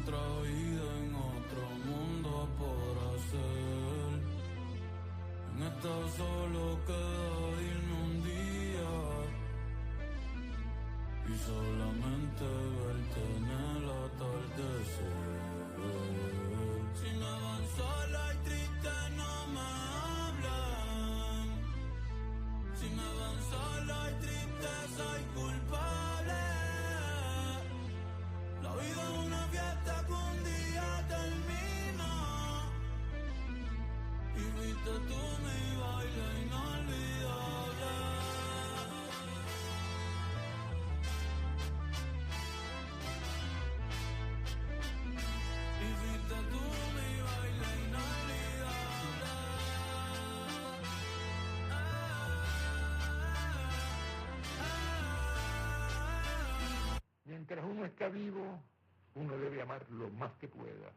otra vida, en otro mundo podrá ser. En esta solo queda irme un día y solamente verte en el atardecer. Si me van sola y triste no me hablan. Si me van sola y triste soy culpable. La vida es una fiesta que un día termina. Y fuiste tú mi baile inolvidable. Y fuiste tú mi baile inolvidable. Mientras uno está vivo, uno debe amar lo más que pueda.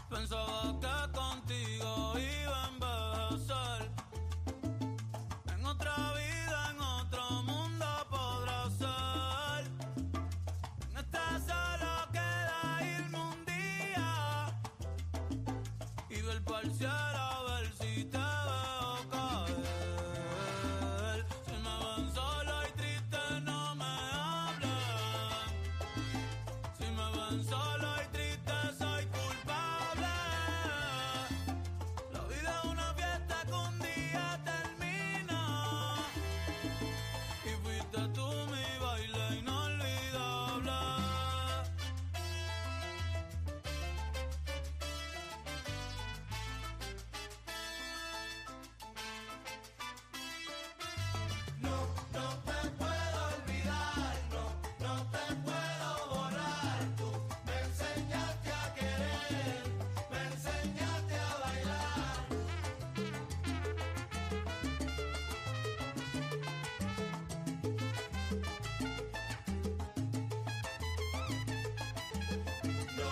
Pensaba que contigo iba a envejecer. En otra vida, en otro mundo podrá ser. En esta solo queda irme un día y ver pa'l cielo a ver si te veo caer. Si me ven sola y triste no me hablan. Si me ven sola y triste soy culpable. La vida es una fiesta que un día termina. Y fuiste tú mi baile inolvidable. No te puedo olvidar, no te puedo borrar. Tú me enseñaste a querer, me enseñaste a bailar. No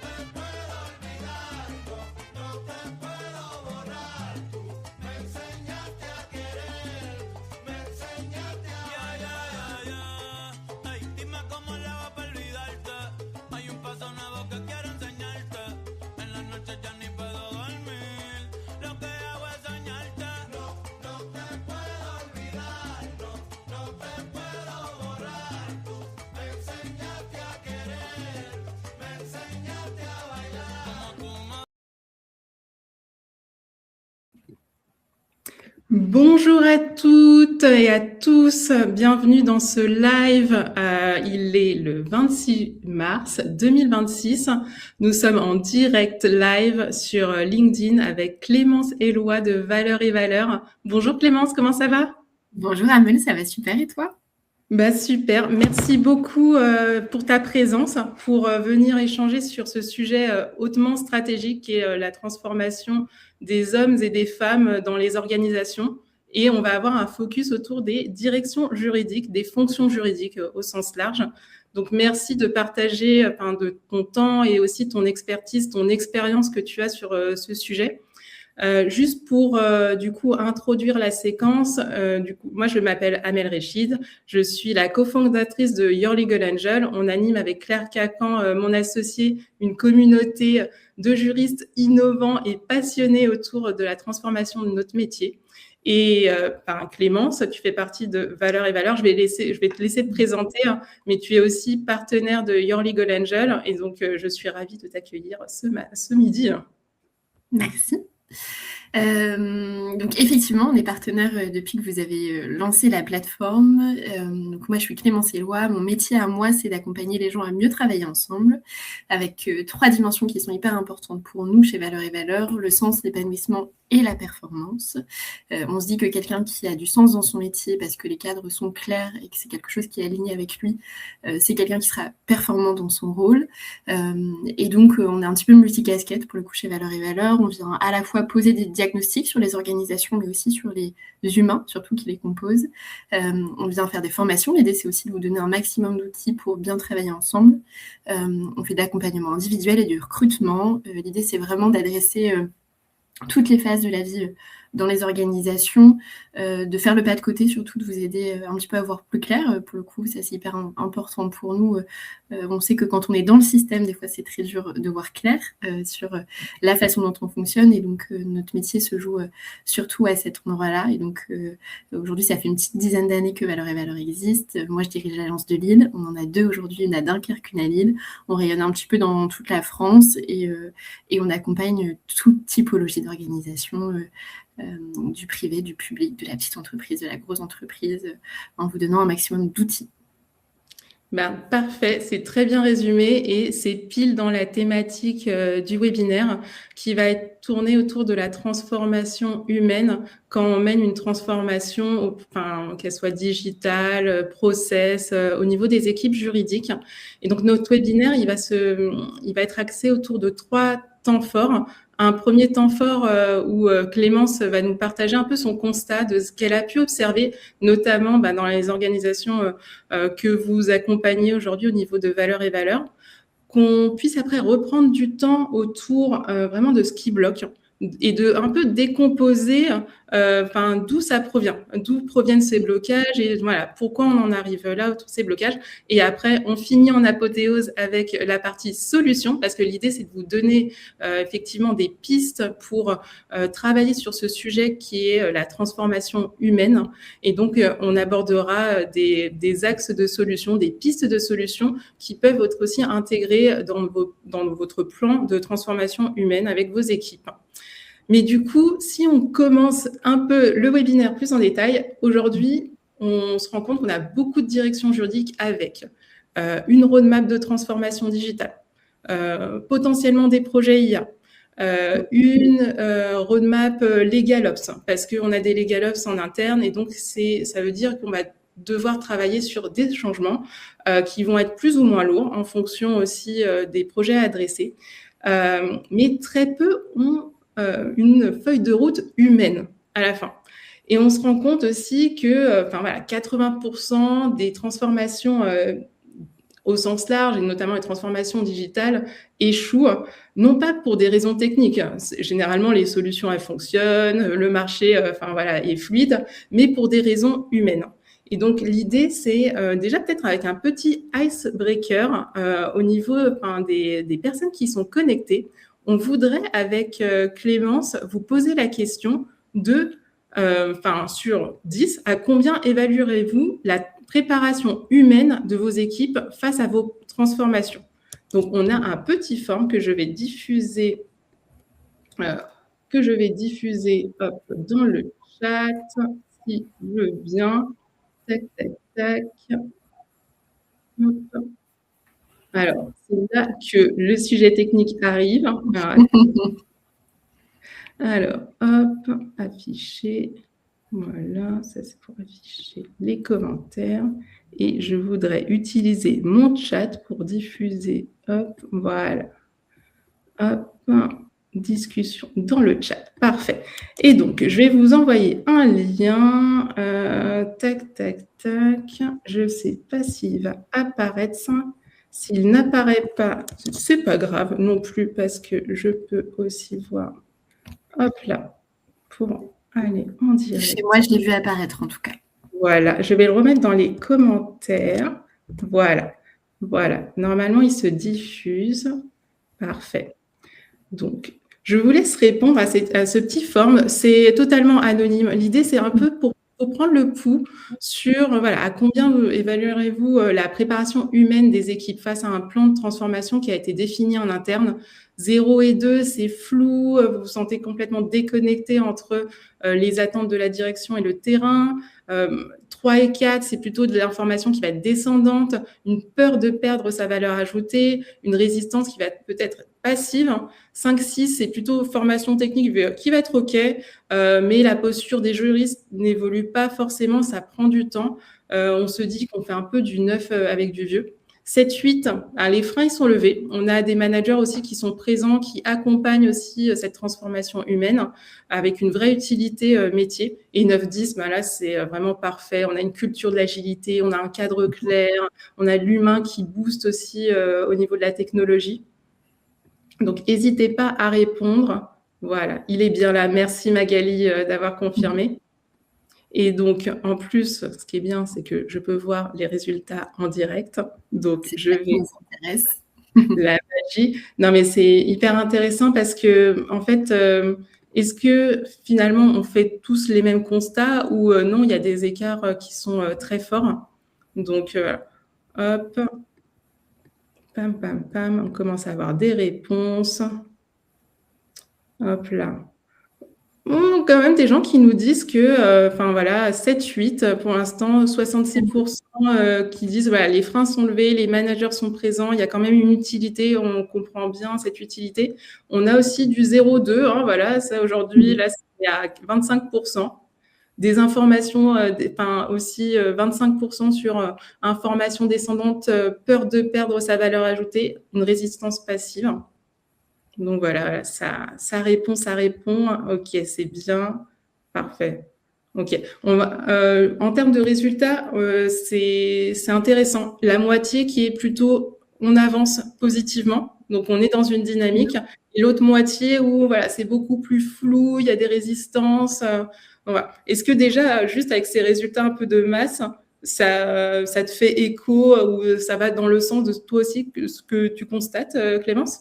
te puedo olvidar, no te puedo borrar. Tú me enseñaste a querer, me enseñaste a bailar. Ay, dime cómo le va para olvidarte. Hay un paso nuevo que quiero enseñarte. En las noches ya ni puedo dormir. Lo que hago es soñarte. No te puedo olvidar, no te puedo borrar. Tú me enseñaste a querer, me enseñaste a bailar. Como tú me Bonjour à toutes et à tous, bienvenue dans ce live. Il est le 26 mars 2026. Nous sommes en direct live sur LinkedIn avec Clémence Éloi de Valeurs et Valeurs. Bonjour Clémence, comment ça va? Bonjour Amel, ça va super et toi? Super, merci beaucoup pour ta présence, pour venir échanger sur ce sujet hautement stratégique qui est la transformation des hommes et des femmes dans les organisations. Et on va avoir un focus autour des directions juridiques, des fonctions juridiques au sens large. Donc, merci de partager de ton temps et aussi ton expertise, ton expérience que tu as sur ce sujet. Juste pour du coup introduire la séquence, moi je m'appelle Amel Rechid, je suis la cofondatrice de Your Legal Angel. On anime avec Claire Cacan, mon associée, une communauté de juristes innovants et passionnés autour de la transformation de notre métier. Et Clémence, tu fais partie de Valeurs et Valeurs. Je vais te laisser te présenter, mais tu es aussi partenaire de Your Legal Angel, et donc je suis ravie de t'accueillir ce midi. Merci. Donc effectivement, on est partenaire depuis que vous avez lancé la plateforme. Donc Donc moi, je suis Clémence Éloi. Mon métier à moi, c'est d'accompagner les gens à mieux travailler ensemble avec 3 dimensions qui sont hyper importantes pour nous chez Valeurs et Valeurs, le sens, l'épanouissement et la performance. On se dit que quelqu'un qui a du sens dans son métier parce que les cadres sont clairs et que c'est quelque chose qui est aligné avec lui, c'est quelqu'un qui sera performant dans son rôle. Et donc, on est un petit peu multicasquette pour le coup chez Valeurs et Valeurs. On vient à la fois poser des diagnostics sur les organisations, mais aussi sur les humains, surtout qui les composent. On vient faire des formations. L'idée, c'est aussi de vous donner un maximum d'outils pour bien travailler ensemble. On fait de l'accompagnement individuel et du recrutement. L'idée, c'est vraiment d'adresser toutes les phases de la vie dans les organisations, de faire le pas de côté, surtout de vous aider un petit peu à voir plus clair. Pour le coup, ça c'est hyper important pour nous. On sait que quand on est dans le système, des fois c'est très dur de voir clair sur la façon dont on fonctionne. Et donc notre métier se joue surtout à cet endroit-là. Et donc aujourd'hui, ça fait une petite dizaine d'années que Valeurs et Valeurs existe. Moi, je dirige l'agence de Lille. On en a 2 aujourd'hui, une à Dunkerque, une à Lille. On rayonne un petit peu dans toute la France et on accompagne toute typologie d'organisation, du privé, du public, de la petite entreprise, de la grosse entreprise, en vous donnant un maximum d'outils. Parfait, c'est très bien résumé et c'est pile dans la thématique du webinaire qui va être tourné autour de la transformation humaine quand on mène une transformation, qu'elle soit digitale, process, au niveau des équipes juridiques. Et donc notre webinaire, il va être axé autour de 3 temps forts. Un premier temps fort où Clémence va nous partager un peu son constat de ce qu'elle a pu observer, notamment dans les organisations que vous accompagnez aujourd'hui au niveau de Valeurs et Valeurs, qu'on puisse après reprendre du temps autour vraiment de ce qui bloque et de un peu décomposer d'où ça provient, d'où proviennent ces blocages et voilà pourquoi on en arrive là autour de ces blocages. Et après, on finit en apothéose avec la partie solution parce que l'idée, c'est de vous donner effectivement des pistes pour travailler sur ce sujet qui est la transformation humaine. Et donc, on abordera des axes de solution, des pistes de solutions qui peuvent être aussi intégrées dans votre plan de transformation humaine avec vos équipes. Mais du coup, si on commence un peu le webinaire plus en détail, aujourd'hui, on se rend compte qu'on a beaucoup de directions juridiques avec une roadmap de transformation digitale, potentiellement des projets IA, une roadmap LegalOps, parce qu'on a des LegalOps en interne et donc ça veut dire qu'on va devoir travailler sur des changements qui vont être plus ou moins lourds en fonction aussi des projets à adresser. Mais très peu ont une feuille de route humaine à la fin. Et on se rend compte aussi que 80% des transformations au sens large, et notamment les transformations digitales, échouent, non pas pour des raisons techniques. Généralement, les solutions, elles fonctionnent, le marché est fluide, mais pour des raisons humaines. Et donc, l'idée, c'est déjà peut-être avec un petit icebreaker au niveau des personnes qui sont connectées. On voudrait, avec Clémence, vous poser la question de, sur 10, à combien évaluerez-vous la préparation humaine de vos équipes face à vos transformations? Donc, on a un petit form que je vais diffuser, dans le chat, si je veux bien. Tac, tac, tac. Hop. Alors, c'est là que le sujet technique arrive. Alors, hop, afficher. Voilà, ça c'est pour afficher les commentaires. Et je voudrais utiliser mon chat pour diffuser. Hop, voilà. Hop, discussion dans le chat. Parfait. Et donc, je vais vous envoyer un lien. Tac, tac, tac. Je ne sais pas s'il va apparaître. S'il n'apparaît pas, c'est pas grave non plus parce que je peux aussi voir. Hop là, pour aller en direct. Chez moi, je l'ai vu apparaître en tout cas. Voilà, je vais le remettre dans les commentaires. Voilà. Normalement, il se diffuse. Parfait. Donc, je vous laisse répondre à ce petit form. C'est totalement anonyme. L'idée, c'est un peu pour prendre le pouls sur à combien évaluerez-vous la préparation humaine des équipes face à un plan de transformation qui a été défini en interne. 0 et 2, c'est flou, vous vous sentez complètement déconnecté entre les attentes de la direction et le terrain. 3 et 4, c'est plutôt de l'information qui va être descendante, une peur de perdre sa valeur ajoutée, une résistance qui va peut-être être passive. 5, 6, c'est plutôt formation technique qui va être OK, mais la posture des juristes n'évolue pas forcément, ça prend du temps. On se dit qu'on fait un peu du neuf avec du vieux. 7, 8, les freins, ils sont levés. On a des managers aussi qui sont présents, qui accompagnent aussi cette transformation humaine avec une vraie utilité métier. Et 9, 10, là, c'est vraiment parfait. On a une culture de l'agilité, on a un cadre clair, on a l'humain qui booste aussi au niveau de la technologie. Donc, n'hésitez pas à répondre. Voilà, il est bien là. Merci Magali d'avoir confirmé. Et donc, en plus, ce qui est bien, c'est que je peux voir les résultats en direct. Donc, je vais... La magie. Non, mais c'est hyper intéressant parce que, en fait, est-ce que finalement, on fait tous les mêmes constats ou non, il y a des écarts qui sont très forts. Donc, hop, pam, pam, pam, on commence à avoir des réponses. Hop là. Quand même des gens qui nous disent que, 7-8 pour l'instant, 66% qui disent voilà, les freins sont levés, les managers sont présents, il y a quand même une utilité, on comprend bien cette utilité. On a aussi du 0,2, voilà, ça aujourd'hui, là, c'est à 25%. Des informations, aussi 25% sur information descendante, peur de perdre sa valeur ajoutée, une résistance passive. Donc voilà, ça répond. OK, c'est bien. Parfait. OK. En termes de résultats, c'est intéressant. La moitié qui est plutôt on avance positivement, donc on est dans une dynamique. Et l'autre moitié où voilà, c'est beaucoup plus flou, il y a des résistances. Voilà. Est-ce que déjà, juste avec ces résultats un peu de masse, ça te fait écho ou ça va dans le sens de toi aussi ce que tu constates, Clémence ?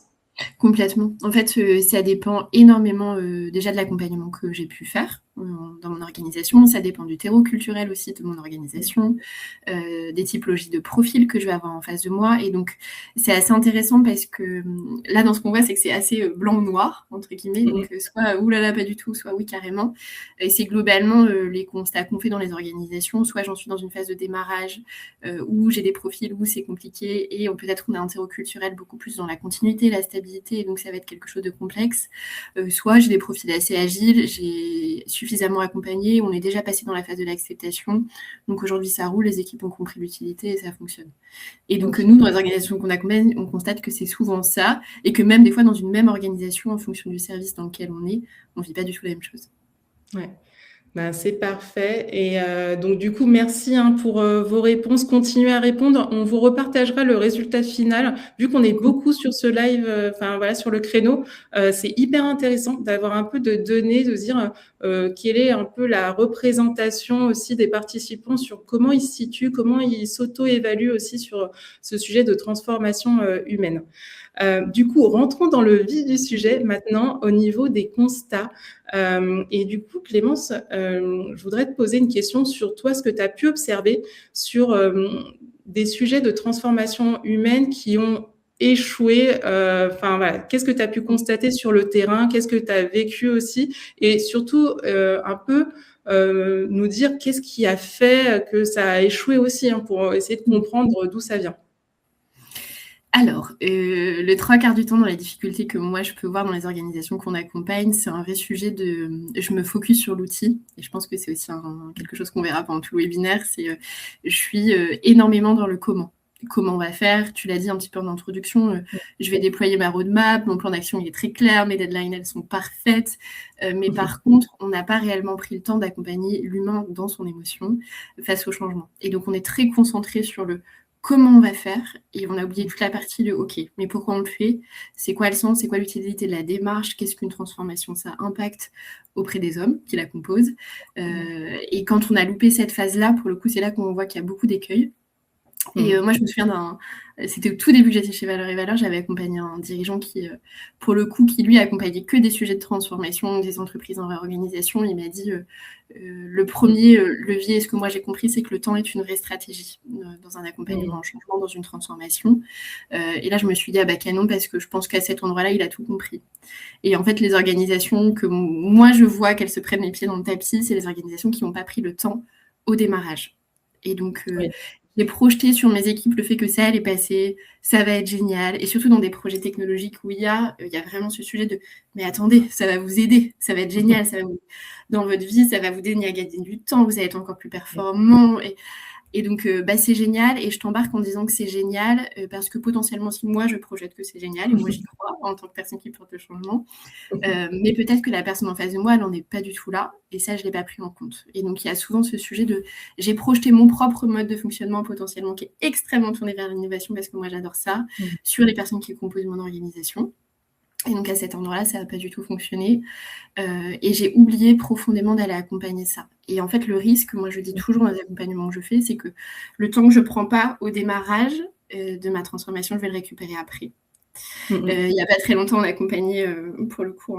Complètement. En fait, ça dépend énormément déjà de l'accompagnement que j'ai pu faire dans mon organisation. Ça dépend du terreau culturel aussi de mon organisation, des typologies de profils que je vais avoir en face de moi. Et donc, c'est assez intéressant parce que là, dans ce qu'on voit, c'est que c'est assez blanc ou noir, entre guillemets. Donc, soit oulala, pas du tout, soit oui, carrément. Et c'est globalement les constats qu'on fait dans les organisations. Soit j'en suis dans une phase de démarrage où j'ai des profils où c'est compliqué et peut-être on a un terreau culturel beaucoup plus dans la continuité, la stabilité, et donc ça va être quelque chose de complexe. Soit j'ai des profils assez agiles, j'ai suffisamment accompagné, on est déjà passé dans la phase de l'acceptation, donc aujourd'hui ça roule, les équipes ont compris l'utilité et ça fonctionne. Et donc nous, dans les organisations qu'on accompagne, on constate que c'est souvent ça, et que même des fois dans une même organisation, en fonction du service dans lequel on est, on ne vit pas du tout la même chose. Ouais. C'est parfait. Et donc, du coup, merci pour vos réponses. Continuez à répondre. On vous repartagera le résultat final. Vu qu'on est beaucoup sur ce live, sur le créneau, c'est hyper intéressant d'avoir un peu de données, de dire quelle est un peu la représentation aussi des participants sur comment ils se situent, comment ils s'auto-évaluent aussi sur ce sujet de transformation humaine. Du coup, rentrons dans le vif du sujet maintenant au niveau des constats. Et du coup, Clémence, je voudrais te poser une question sur toi, ce que tu as pu observer sur des sujets de transformation humaine qui ont échoué. Qu'est-ce que tu as pu constater sur le terrain? Qu'est-ce que tu as vécu aussi? Et surtout, un peu nous dire qu'est-ce qui a fait que ça a échoué aussi, pour essayer de comprendre d'où ça vient. Alors, le 3/4 du temps dans les difficultés que moi je peux voir dans les organisations qu'on accompagne, c'est un vrai sujet de je me focus sur l'outil, et je pense que c'est aussi quelque chose qu'on verra pendant tout le webinaire, c'est je suis énormément dans le comment. Comment on va faire, tu l'as dit un petit peu en introduction, je vais déployer ma roadmap, mon plan d'action il est très clair, mes deadlines elles sont parfaites, mais par contre on n'a pas réellement pris le temps d'accompagner l'humain dans son émotion face au changement. Et donc on est très concentré sur le comment on va faire, et on a oublié toute la partie de ok, mais pourquoi on le fait, c'est quoi le sens, c'est quoi l'utilité de la démarche, qu'est-ce qu'une transformation ça impacte auprès des hommes qui la composent, et quand on a loupé cette phase-là, pour le coup c'est là qu'on voit qu'il y a beaucoup d'écueils. Et moi, je me souviens c'était au tout début que j'étais chez Valeurs et Valeurs, j'avais accompagné un dirigeant qui, pour le coup, qui lui accompagnait que des sujets de transformation des entreprises en réorganisation. Il m'a dit, le premier levier, ce que moi j'ai compris, c'est que le temps est une vraie stratégie dans un accompagnement, un changement, dans une transformation. Et là, je me suis dit, canon, parce que je pense qu'à cet endroit-là, il a tout compris. Et en fait, les organisations que moi, je vois qu'elles se prennent les pieds dans le tapis, c'est les organisations qui n'ont pas pris le temps au démarrage. Et donc, Oui. j'ai projeté sur mes équipes le fait que ça allait passer, ça va être génial. Et surtout dans des projets technologiques où il y a vraiment ce sujet de « mais attendez, ça va vous aider, ça va être génial, dans votre vie, ça va vous donner à gagner du temps, vous allez être encore plus performant. » Et donc, c'est génial et je t'embarque en disant que c'est génial parce que potentiellement, si moi, je projette que c'est génial et moi, j'y crois en tant que personne qui porte le changement, mais peut-être que la personne en face de moi, elle n'en est pas du tout là et ça, je ne l'ai pas pris en compte. Et donc, il y a souvent ce sujet de j'ai projeté mon propre mode de fonctionnement potentiellement qui est extrêmement tourné vers l'innovation parce que moi, j'adore ça, sur les personnes qui composent mon organisation. Et donc, à cet endroit-là, ça n'a pas du tout fonctionné. Et j'ai oublié profondément d'aller accompagner ça. Et en fait, le risque, moi, je dis toujours dans les accompagnements que je fais, c'est que le temps que je ne prends pas au démarrage de ma transformation, je vais le récupérer après. Il n'y a pas très longtemps, on a accompagné, pour le coup,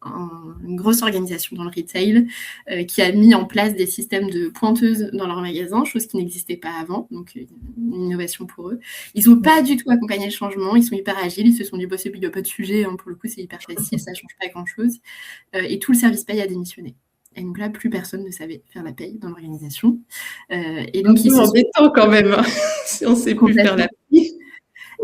une grosse organisation dans le retail qui a mis en place des systèmes de pointeuses dans leurs magasins, chose qui n'existait pas avant, donc une innovation pour eux. Ils n'ont pas du tout accompagné le changement, ils sont hyper agiles, ils se sont dit bah, il n'y a pas de sujet, pour le coup c'est hyper facile, ça ne change pas grand-chose. Et tout le service paye a démissionné. Et donc là, plus personne ne savait faire la paye dans l'organisation. Et donc, c'est embêtant quand même, si on ne sait plus faire la paye.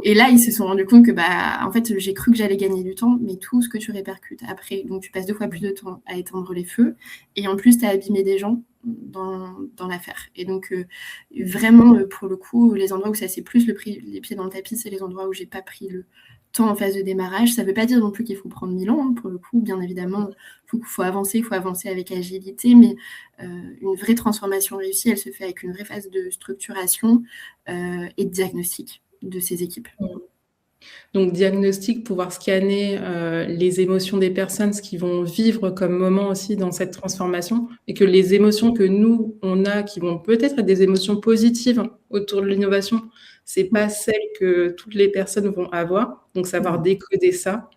Et là, ils se sont rendus compte que, en fait, j'ai cru que j'allais gagner du temps, mais tout ce que tu répercutes après, donc tu passes 2 fois plus de temps à éteindre les feux, et en plus, tu as abîmé des gens dans l'affaire. Et donc, vraiment, pour le coup, les endroits où ça s'est plus les pieds dans le tapis, c'est les endroits où j'ai pas pris le temps en phase de démarrage. Ça veut pas dire non plus qu'il faut prendre 1000 ans, pour le coup, bien évidemment, il faut avancer avec agilité, mais une vraie transformation réussie, elle se fait avec une vraie phase de structuration et de diagnostic de ces équipes. Donc, diagnostic, pouvoir scanner les émotions des personnes, ce qu'ils vont vivre comme moment aussi dans cette transformation, et que les émotions que nous, on a, qui vont peut-être être des émotions positives autour de l'innovation, c'est pas celles que toutes les personnes vont avoir. Donc, savoir décoder ça.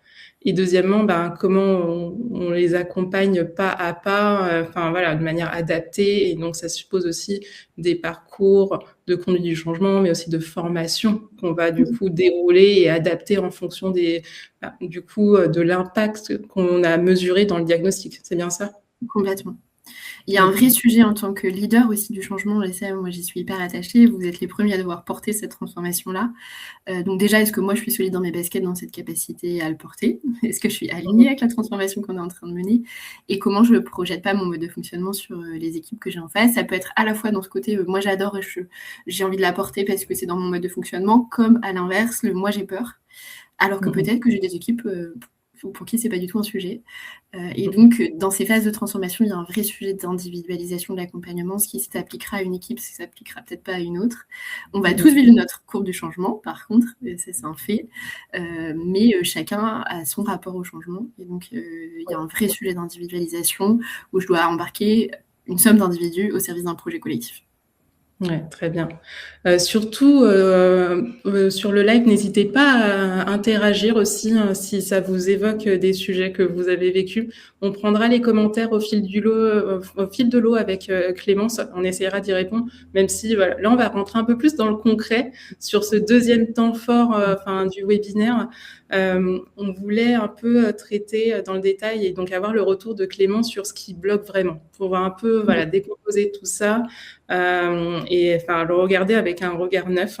Et deuxièmement, comment on les accompagne pas à pas, de manière adaptée. Et donc, ça suppose aussi des parcours de conduite du changement, mais aussi de formation qu'on va du coup dérouler et adapter en fonction de l'impact qu'on a mesuré dans le diagnostic. C'est bien ça ? Complètement. Il y a un vrai sujet en tant que leader aussi du changement, et ça, moi, j'y suis hyper attachée. Vous êtes les premiers à devoir porter cette transformation-là. Donc déjà, est-ce que moi, je suis solide dans mes baskets, dans cette capacité à le porter ? Est-ce que je suis alignée avec la transformation qu'on est en train de mener ? Et comment je ne projette pas mon mode de fonctionnement sur les équipes que j'ai en face ? Ça peut être à la fois dans ce côté, moi, j'adore et j'ai envie de la porter parce que c'est dans mon mode de fonctionnement, comme à l'inverse, moi, j'ai peur. Alors que peut-être que j'ai des équipes pour qui c'est pas du tout un sujet. Et donc, dans ces phases de transformation, il y a un vrai sujet d'individualisation de l'accompagnement. Ce qui s'appliquera à une équipe, ça s'appliquera peut-être pas à une autre. On va tous vivre notre courbe du changement, par contre, ça c'est un fait. Mais chacun a son rapport au changement. Et donc, il y a un vrai sujet d'individualisation où je dois embarquer une somme d'individus au service d'un projet collectif. Ouais, très bien. Surtout, sur le live, n'hésitez pas à interagir aussi si ça vous évoque des sujets que vous avez vécus. On prendra les commentaires au fil de l'eau avec Clémence. On essaiera d'y répondre, même si là, on va rentrer un peu plus dans le concret sur ce deuxième temps fort du webinaire. On voulait un peu traiter dans le détail et donc avoir le retour de Clémence sur ce qui bloque vraiment, pour voir un peu décomposer tout ça. Et le regarder avec un regard neuf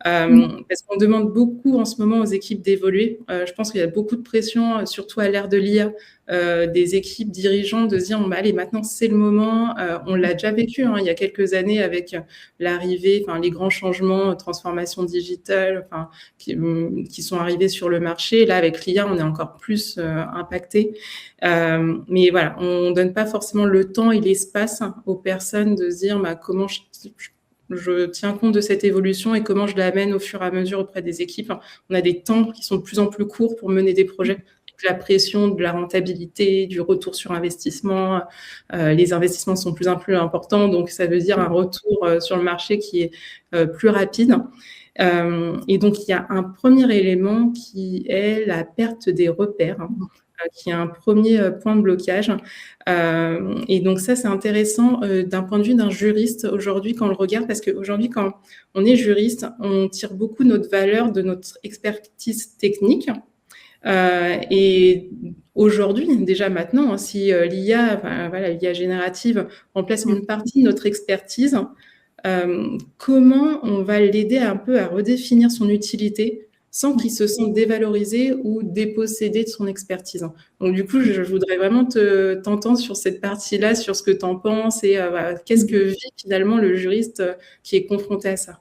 parce qu'on demande beaucoup en ce moment aux équipes d'évoluer. Je pense qu'il y a beaucoup de pression, surtout à l'ère de l'IA, des équipes dirigeantes de se dire allez, maintenant c'est le moment. On l'a déjà vécu il y a quelques années avec l'arrivée, les grands changements, transformation digitale qui sont arrivés sur le marché. Là, avec l'IA, on est encore plus impacté. Mais voilà, on ne donne pas forcément le temps et l'espace aux personnes de se dire comment je tiens compte de cette évolution et comment je l'amène au fur et à mesure auprès des équipes. On a des temps qui sont de plus en plus courts pour mener des projets. La pression de la rentabilité, du retour sur investissement, les investissements sont de plus en plus importants, donc ça veut dire un retour sur le marché qui est plus rapide. Et donc, il y a un premier élément qui est la perte des repères, qui est un premier point de blocage. Et donc ça, c'est intéressant d'un point de vue d'un juriste aujourd'hui quand on le regarde, parce qu'aujourd'hui, quand on est juriste, on tire beaucoup notre valeur de notre expertise technique. Et aujourd'hui, déjà maintenant, si l'IA générative remplace une partie de notre expertise, comment on va l'aider un peu à redéfinir son utilité sans qu'il se sente dévalorisé ou dépossédé de son expertise. Donc, du coup, je voudrais vraiment t'entendre sur cette partie-là, sur ce que tu en penses et qu'est-ce que vit finalement le juriste qui est confronté à ça.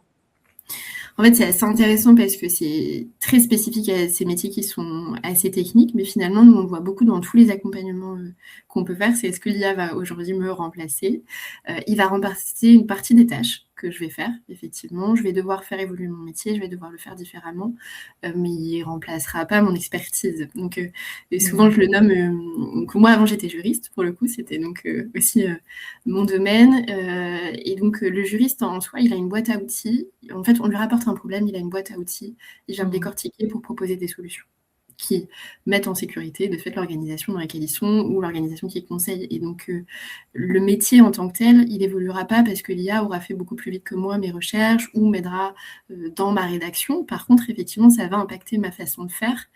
En fait, c'est assez intéressant parce que c'est très spécifique à ces métiers qui sont assez techniques, mais finalement, nous, on le voit beaucoup dans tous les accompagnements qu'on peut faire. C'est est-ce que l'IA va aujourd'hui me remplacer? Il va remplacer une partie des tâches que je vais faire, effectivement. Je vais devoir faire évoluer mon métier, je vais devoir le faire différemment, mais il ne remplacera pas mon expertise. Donc, souvent, je le nomme... moi, avant, j'étais juriste, pour le coup, c'était donc aussi mon domaine. Et donc, le juriste, en soi, il a une boîte à outils. En fait, on lui rapporte un problème, il a une boîte à outils. Il vient me décortiquer pour proposer des solutions qui mettent en sécurité de fait l'organisation dans laquelle ils sont ou l'organisation qui conseille. Et donc, le métier en tant que tel, il évoluera pas parce que l'IA aura fait beaucoup plus vite que moi mes recherches ou m'aidera dans ma rédaction. Par contre, effectivement, ça va impacter ma façon de faire.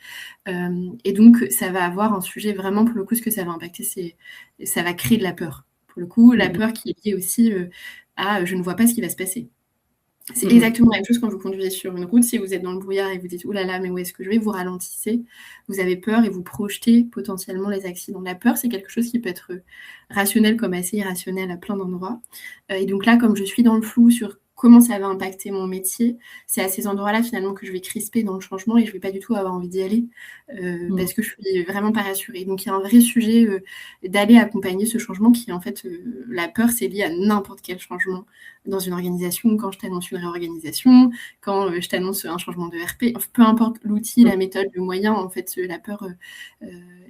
Et donc, ça va avoir un sujet vraiment, pour le coup, ce que ça va impacter, c'est ça va créer de la peur. Pour le coup, la peur qui est liée aussi à je ne vois pas ce qui va se passer. C'est exactement la même chose quand vous conduisez sur une route. Si vous êtes dans le brouillard et vous dites « Ouh là là, mais où est-ce que je vais ?» Vous ralentissez, vous avez peur et vous projetez potentiellement les accidents. La peur, c'est quelque chose qui peut être rationnel comme assez irrationnel à plein d'endroits. Et donc là, comme je suis dans le flou sur comment ça va impacter mon métier, c'est à ces endroits-là finalement que je vais crisper dans le changement et je ne vais pas du tout avoir envie d'y aller parce que je suis vraiment pas rassurée. Donc il y a un vrai sujet d'aller accompagner ce changement qui en fait, la peur c'est lié à n'importe quel changement dans une organisation, quand je t'annonce une réorganisation, quand je t'annonce un changement de RP, enfin, peu importe l'outil, la méthode, le moyen, en fait la peur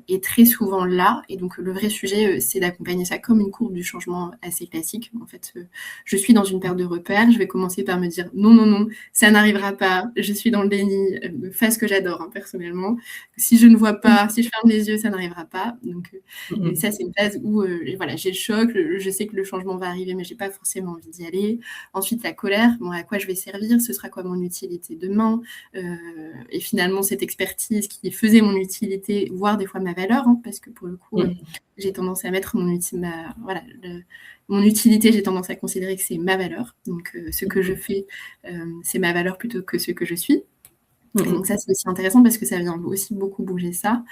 est très souvent là. Et donc le vrai sujet c'est d'accompagner ça comme une courbe du changement assez classique. En fait, je suis dans une perte de repères, je vais commencer par me dire non, ça n'arrivera pas, je suis dans le déni, phase que j'adore hein, personnellement. Si je ne vois pas, si je ferme les yeux, ça n'arrivera pas. Donc ça, c'est une phase où voilà, j'ai le choc, je sais que le changement va arriver, mais j'ai pas forcément envie d'y aller. Ensuite, la colère, bon, à quoi je vais servir, ce sera quoi mon utilité demain et finalement, cette expertise qui faisait mon utilité, voire des fois ma valeur, hein, parce que pour le coup, j'ai tendance à mettre mon utilité, j'ai tendance à considérer que c'est ma valeur. Donc, ce que je fais, c'est ma valeur plutôt que ce que je suis. Et donc ça, c'est aussi intéressant parce que ça vient aussi beaucoup bouger ça.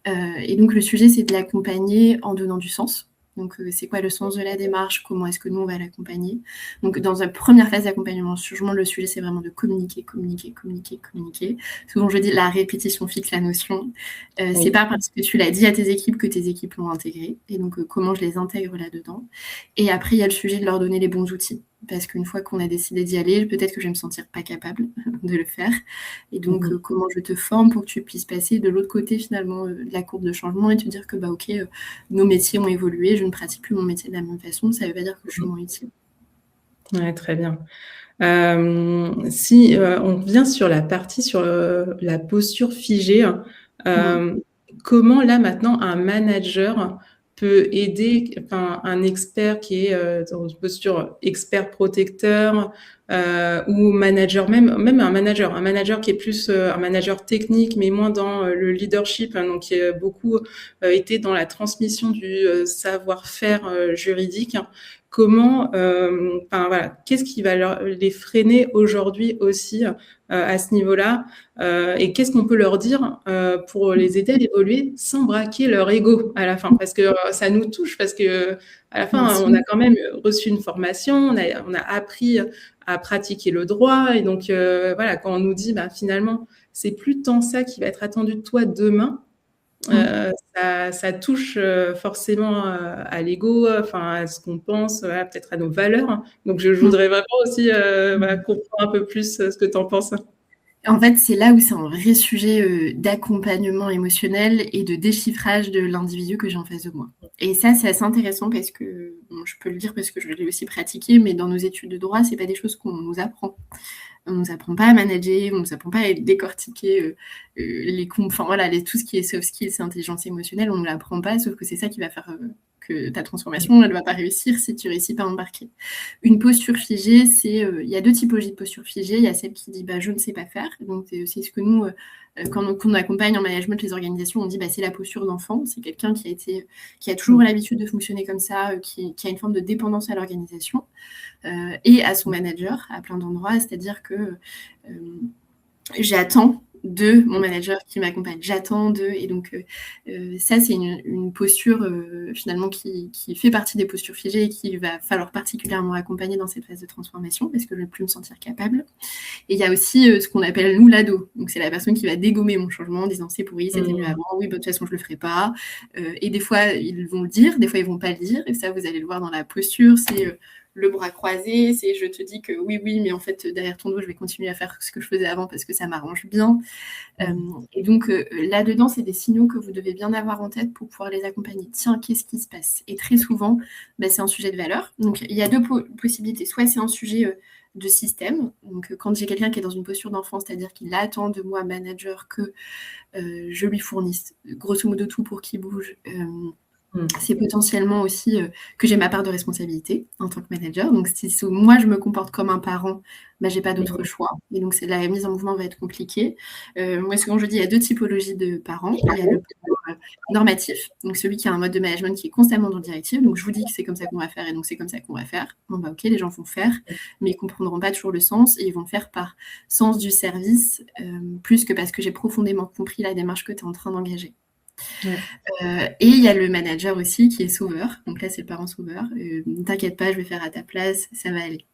Et donc, le sujet, c'est de l'accompagner en donnant du sens. Donc, c'est quoi le sens de la démarche? Comment est-ce que nous, on va l'accompagner? Donc, dans la première phase d'accompagnement, changement, le sujet, c'est vraiment de communiquer. Souvent, je dis la répétition fixe la notion. C'est pas parce que tu l'as dit à tes équipes que tes équipes l'ont intégré. Et donc, comment je les intègre là-dedans? Et après, il y a le sujet de leur donner les bons outils. Parce qu'une fois qu'on a décidé d'y aller, peut-être que je vais me sentir pas capable de le faire. Et donc, comment je te forme pour que tu puisses passer de l'autre côté, finalement, de la courbe de changement et te dire que, ok, nos métiers ont évolué, je ne pratique plus mon métier de la même façon, ça ne veut pas dire que je suis moins utile. Ouais, très bien. Si on revient sur la partie sur la posture figée, comment là, maintenant, un manager peut aider un expert qui est dans une posture expert protecteur ou manager, même un manager qui est plus un manager technique mais moins dans le leadership, hein, donc qui a beaucoup été dans la transmission du savoir-faire juridique. Comment, voilà, qu'est-ce qui va les freiner aujourd'hui aussi à ce niveau-là et qu'est-ce qu'on peut leur dire pour les aider à évoluer sans braquer leur ego à la fin, parce que ça nous touche, parce que à la fin on a quand même reçu une formation, on a appris à pratiquer le droit et donc voilà, quand on nous dit finalement c'est plus tant ça qui va être attendu de toi demain. Ça touche forcément à l'ego, à ce qu'on pense, peut-être à nos valeurs. Donc, je voudrais vraiment aussi comprendre un peu plus ce que tu en penses. En fait, c'est là où c'est un vrai sujet d'accompagnement émotionnel et de déchiffrage de l'individu que j'ai en face de moi. Et ça, c'est assez intéressant parce que, je peux le dire parce que je l'ai aussi pratiqué, mais dans nos études de droit, c'est pas des choses qu'on nous apprend. On ne nous apprend pas à manager, on ne nous apprend pas à décortiquer tout ce qui est soft skills et intelligence émotionnelle, on ne nous l'apprend pas, sauf que c'est ça qui va faire que ta transformation, elle ne va pas réussir si tu ne réussis pas à embarquer. Une posture figée, il y a 2 typologies de posture figée. Il y a celle qui dit je ne sais pas faire. Donc, c'est ce que nous, quand on accompagne en management les organisations, on dit c'est la posture d'enfant. C'est quelqu'un qui a toujours l'habitude de fonctionner comme ça, qui a une forme de dépendance à l'organisation et à son manager à plein d'endroits. C'est-à-dire que j'attends de mon manager qui m'accompagne, et donc ça c'est une posture finalement qui fait partie des postures figées et qu'il va falloir particulièrement accompagner dans cette phase de transformation parce que je ne vais plus me sentir capable. Et il y a aussi ce qu'on appelle nous l'ado, donc c'est la personne qui va dégommer mon changement en disant c'est pourri, c'était mieux avant, oui de toute façon je le ferai pas, et des fois ils vont le dire, des fois ils vont pas le dire, et ça vous allez le voir dans la posture, c'est le bras croisé, c'est je te dis que oui, mais en fait, derrière ton dos, je vais continuer à faire ce que je faisais avant parce que ça m'arrange bien. Et donc, là-dedans, c'est des signaux que vous devez bien avoir en tête pour pouvoir les accompagner. Tiens, qu'est-ce qui se passe? Et très souvent, c'est un sujet de valeur. Donc, il y a 2 possibilités. Soit c'est un sujet de système. Donc, quand j'ai quelqu'un qui est dans une posture d'enfant, c'est-à-dire qu'il attend de moi, manager, que je lui fournisse grosso modo tout pour qu'il bouge, c'est potentiellement aussi que j'ai ma part de responsabilité en tant que manager. Donc, si moi, je me comporte comme un parent, j'ai pas d'autre choix. Et donc, la mise en mouvement va être compliquée. Moi, souvent, je dis, il y a 2 typologies de parents. Il y a le parent normatif, donc celui qui a un mode de management qui est constamment dans le directif. Donc, je vous dis que c'est comme ça qu'on va faire et donc c'est comme ça qu'on va faire. Ok, les gens vont faire, mais ils comprendront pas toujours le sens et ils vont le faire par sens du service, plus que parce que j'ai profondément compris la démarche que tu es en train d'engager. Et il y a le manager aussi qui est sauveur. Donc là, c'est le parent sauveur. Ne t'inquiète pas, je vais faire à ta place, ça va aller.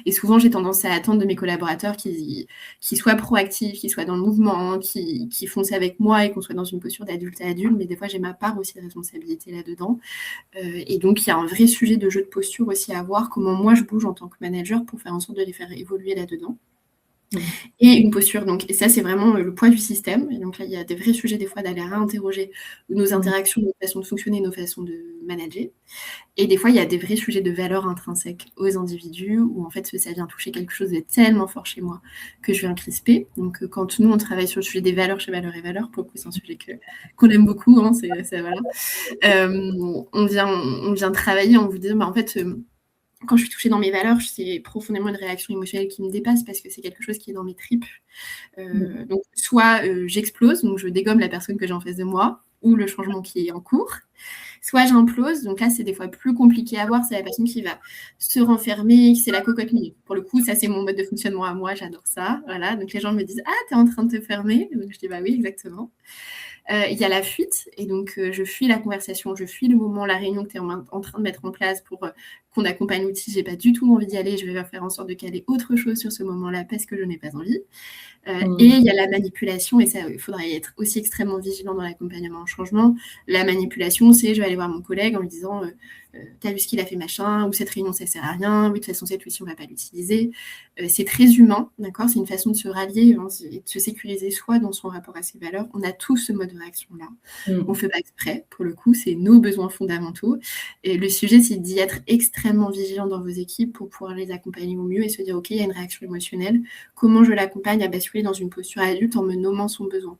Et souvent, j'ai tendance à attendre de mes collaborateurs qu'ils soient proactifs, qu'ils soient dans le mouvement, qu'ils foncent avec moi et qu'on soit dans une posture d'adulte à adulte. Mais des fois, j'ai ma part aussi de responsabilité là-dedans. Et donc, il y a un vrai sujet de jeu de posture aussi à voir. Comment moi, je bouge en tant que manager pour faire en sorte de les faire évoluer là-dedans. Et une posture, donc, et ça c'est vraiment le poids du système. Et donc là, il y a des vrais sujets des fois d'aller réinterroger nos interactions, nos façons de fonctionner, nos façons de manager. Et des fois, il y a des vrais sujets de valeur intrinsèque aux individus où en fait ça vient toucher quelque chose de tellement fort chez moi que je viens crisper. Donc quand nous on travaille sur le sujet des valeurs chez Valeurs et Valeurs, pour le coup c'est un sujet qu'on aime beaucoup, hein, voilà. On vient travailler en vous disant en fait quand je suis touchée dans mes valeurs, c'est profondément une réaction émotionnelle qui me dépasse parce que c'est quelque chose qui est dans mes tripes. Donc, soit j'explose, donc je dégomme la personne que j'ai en face de moi, ou le changement qui est en cours. Soit j'implose, donc là, c'est des fois plus compliqué à voir, c'est la personne qui va se renfermer, c'est la cocotte minute. Pour le coup, ça, c'est mon mode de fonctionnement à moi, j'adore ça. Voilà, donc les gens me disent « Ah, t'es en train de te fermer ?» Donc je dis « Bah oui, exactement. » Il y a la fuite, et donc je fuis la conversation, je fuis le moment, la réunion que tu es en train de mettre en place pour qu'on accompagne l'outil. J'ai pas du tout envie d'y aller, je vais faire en sorte de caler autre chose sur ce moment-là parce que je n'ai pas envie. Et il y a la manipulation, et ça, il faudrait être aussi extrêmement vigilant dans l'accompagnement au changement. La manipulation, c'est je vais aller voir mon collègue en lui disant t'as vu ce qu'il a fait machin, ou cette réunion ça sert à rien, oui de toute façon cette outil on va pas l'utiliser. C'est très humain, d'accord, c'est une façon de se rallier et de se sécuriser soi dans son rapport à ses valeurs. On a tous ce mode de réaction là, on fait pas exprès, pour le coup c'est nos besoins fondamentaux, et le sujet c'est d'y être extrêmement vigilant dans vos équipes pour pouvoir les accompagner au mieux et se dire ok, il y a une réaction émotionnelle, comment je l'accompagne à basculer dans une posture adulte en me nommant son besoin.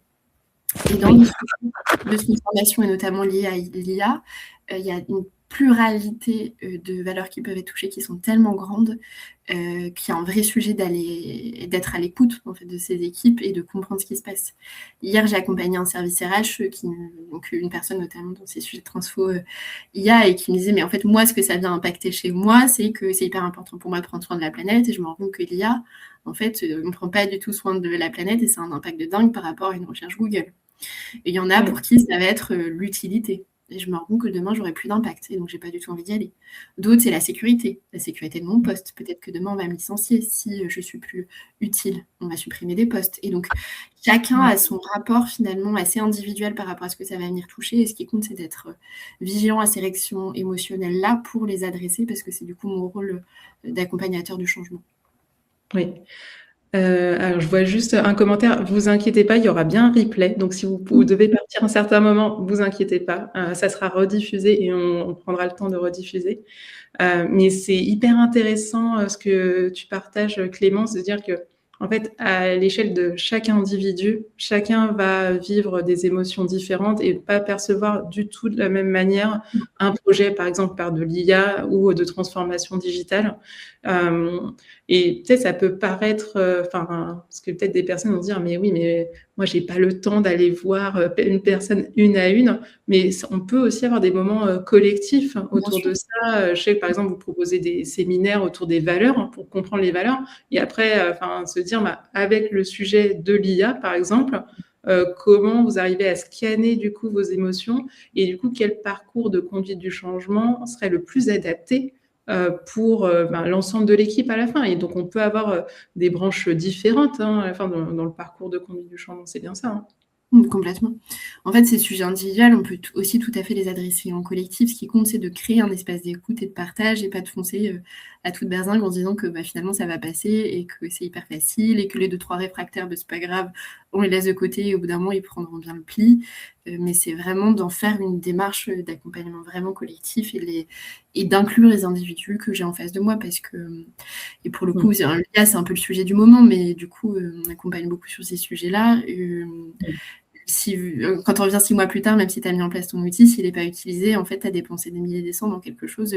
Et dans le sujet de transformation et notamment lié à l'IA, il y a une pluralité de valeurs qui peuvent être touchées qui sont tellement grandes qu'il y a un vrai sujet d'être à l'écoute en fait, de ces équipes et de comprendre ce qui se passe. Hier, j'ai accompagné un service RH, donc une personne notamment dans ces sujets de transfo IA, et qui me disait mais en fait moi ce que ça vient impacter chez moi, c'est que c'est hyper important pour moi de prendre soin de la planète, et je me rends compte que l'IA, en fait, on ne prend pas du tout soin de la planète et c'est un impact de dingue par rapport à une recherche Google. Et il y en a pour qui ça va être l'utilité. Et je me rends compte que demain, j'aurai plus d'impact. Et donc, j'ai pas du tout envie d'y aller. D'autres, c'est la sécurité de mon poste. Peut-être que demain, on va me licencier si je suis plus utile. On va supprimer des postes. Et donc, chacun a son rapport finalement assez individuel par rapport à ce que ça va venir toucher. Et ce qui compte, c'est d'être vigilant à ces réactions émotionnelles-là pour les adresser, parce que c'est du coup mon rôle d'accompagnateur du changement. Oui. Alors, je vois juste un commentaire. Vous inquiétez pas, il y aura bien un replay. Donc, si vous devez partir à un certain moment, vous inquiétez pas. Ça sera rediffusé et on prendra le temps de rediffuser. Mais c'est hyper intéressant ce que tu partages, Clémence, de dire que En fait, à l'échelle de chaque individu, chacun va vivre des émotions différentes et pas percevoir du tout de la même manière un projet, par exemple, par de l'IA ou de transformation digitale. Et peut-être ça peut paraître, parce que peut-être des personnes vont dire, mais oui, mais moi, j'ai pas le temps d'aller voir une personne une à une, mais on peut aussi avoir des moments collectifs autour de ça. Je sais que, par exemple, vous proposez des séminaires autour des valeurs pour comprendre les valeurs. Et après, se dire, avec le sujet de l'IA, par exemple, comment vous arrivez à scanner du coup vos émotions et du coup, quel parcours de conduite du changement serait le plus adapté pour l'ensemble de l'équipe à la fin. Et donc, on peut avoir des branches différentes à la fin dans le parcours de conduite du changement. C'est bien ça, hein. Complètement. En fait, ces sujets individuels, on peut aussi tout à fait les adresser en collectif. Ce qui compte, c'est de créer un espace d'écoute et de partage et pas de foncer à toute berzingue en se disant que finalement ça va passer et que c'est hyper facile et que les 2-3 réfractaires, c'est pas grave, on les laisse de côté et au bout d'un moment, ils prendront bien le pli. Mais c'est vraiment d'en faire une démarche d'accompagnement vraiment collectif et d'inclure les individus que j'ai en face de moi parce que, et pour le coup, l'IA, c'est un peu le sujet du moment, mais du coup, on accompagne beaucoup sur ces sujets-là. Quand on revient 6 mois plus tard, même si tu as mis en place ton outil, s'il n'est pas utilisé, en fait, tu as dépensé des milliers et des cents dans quelque chose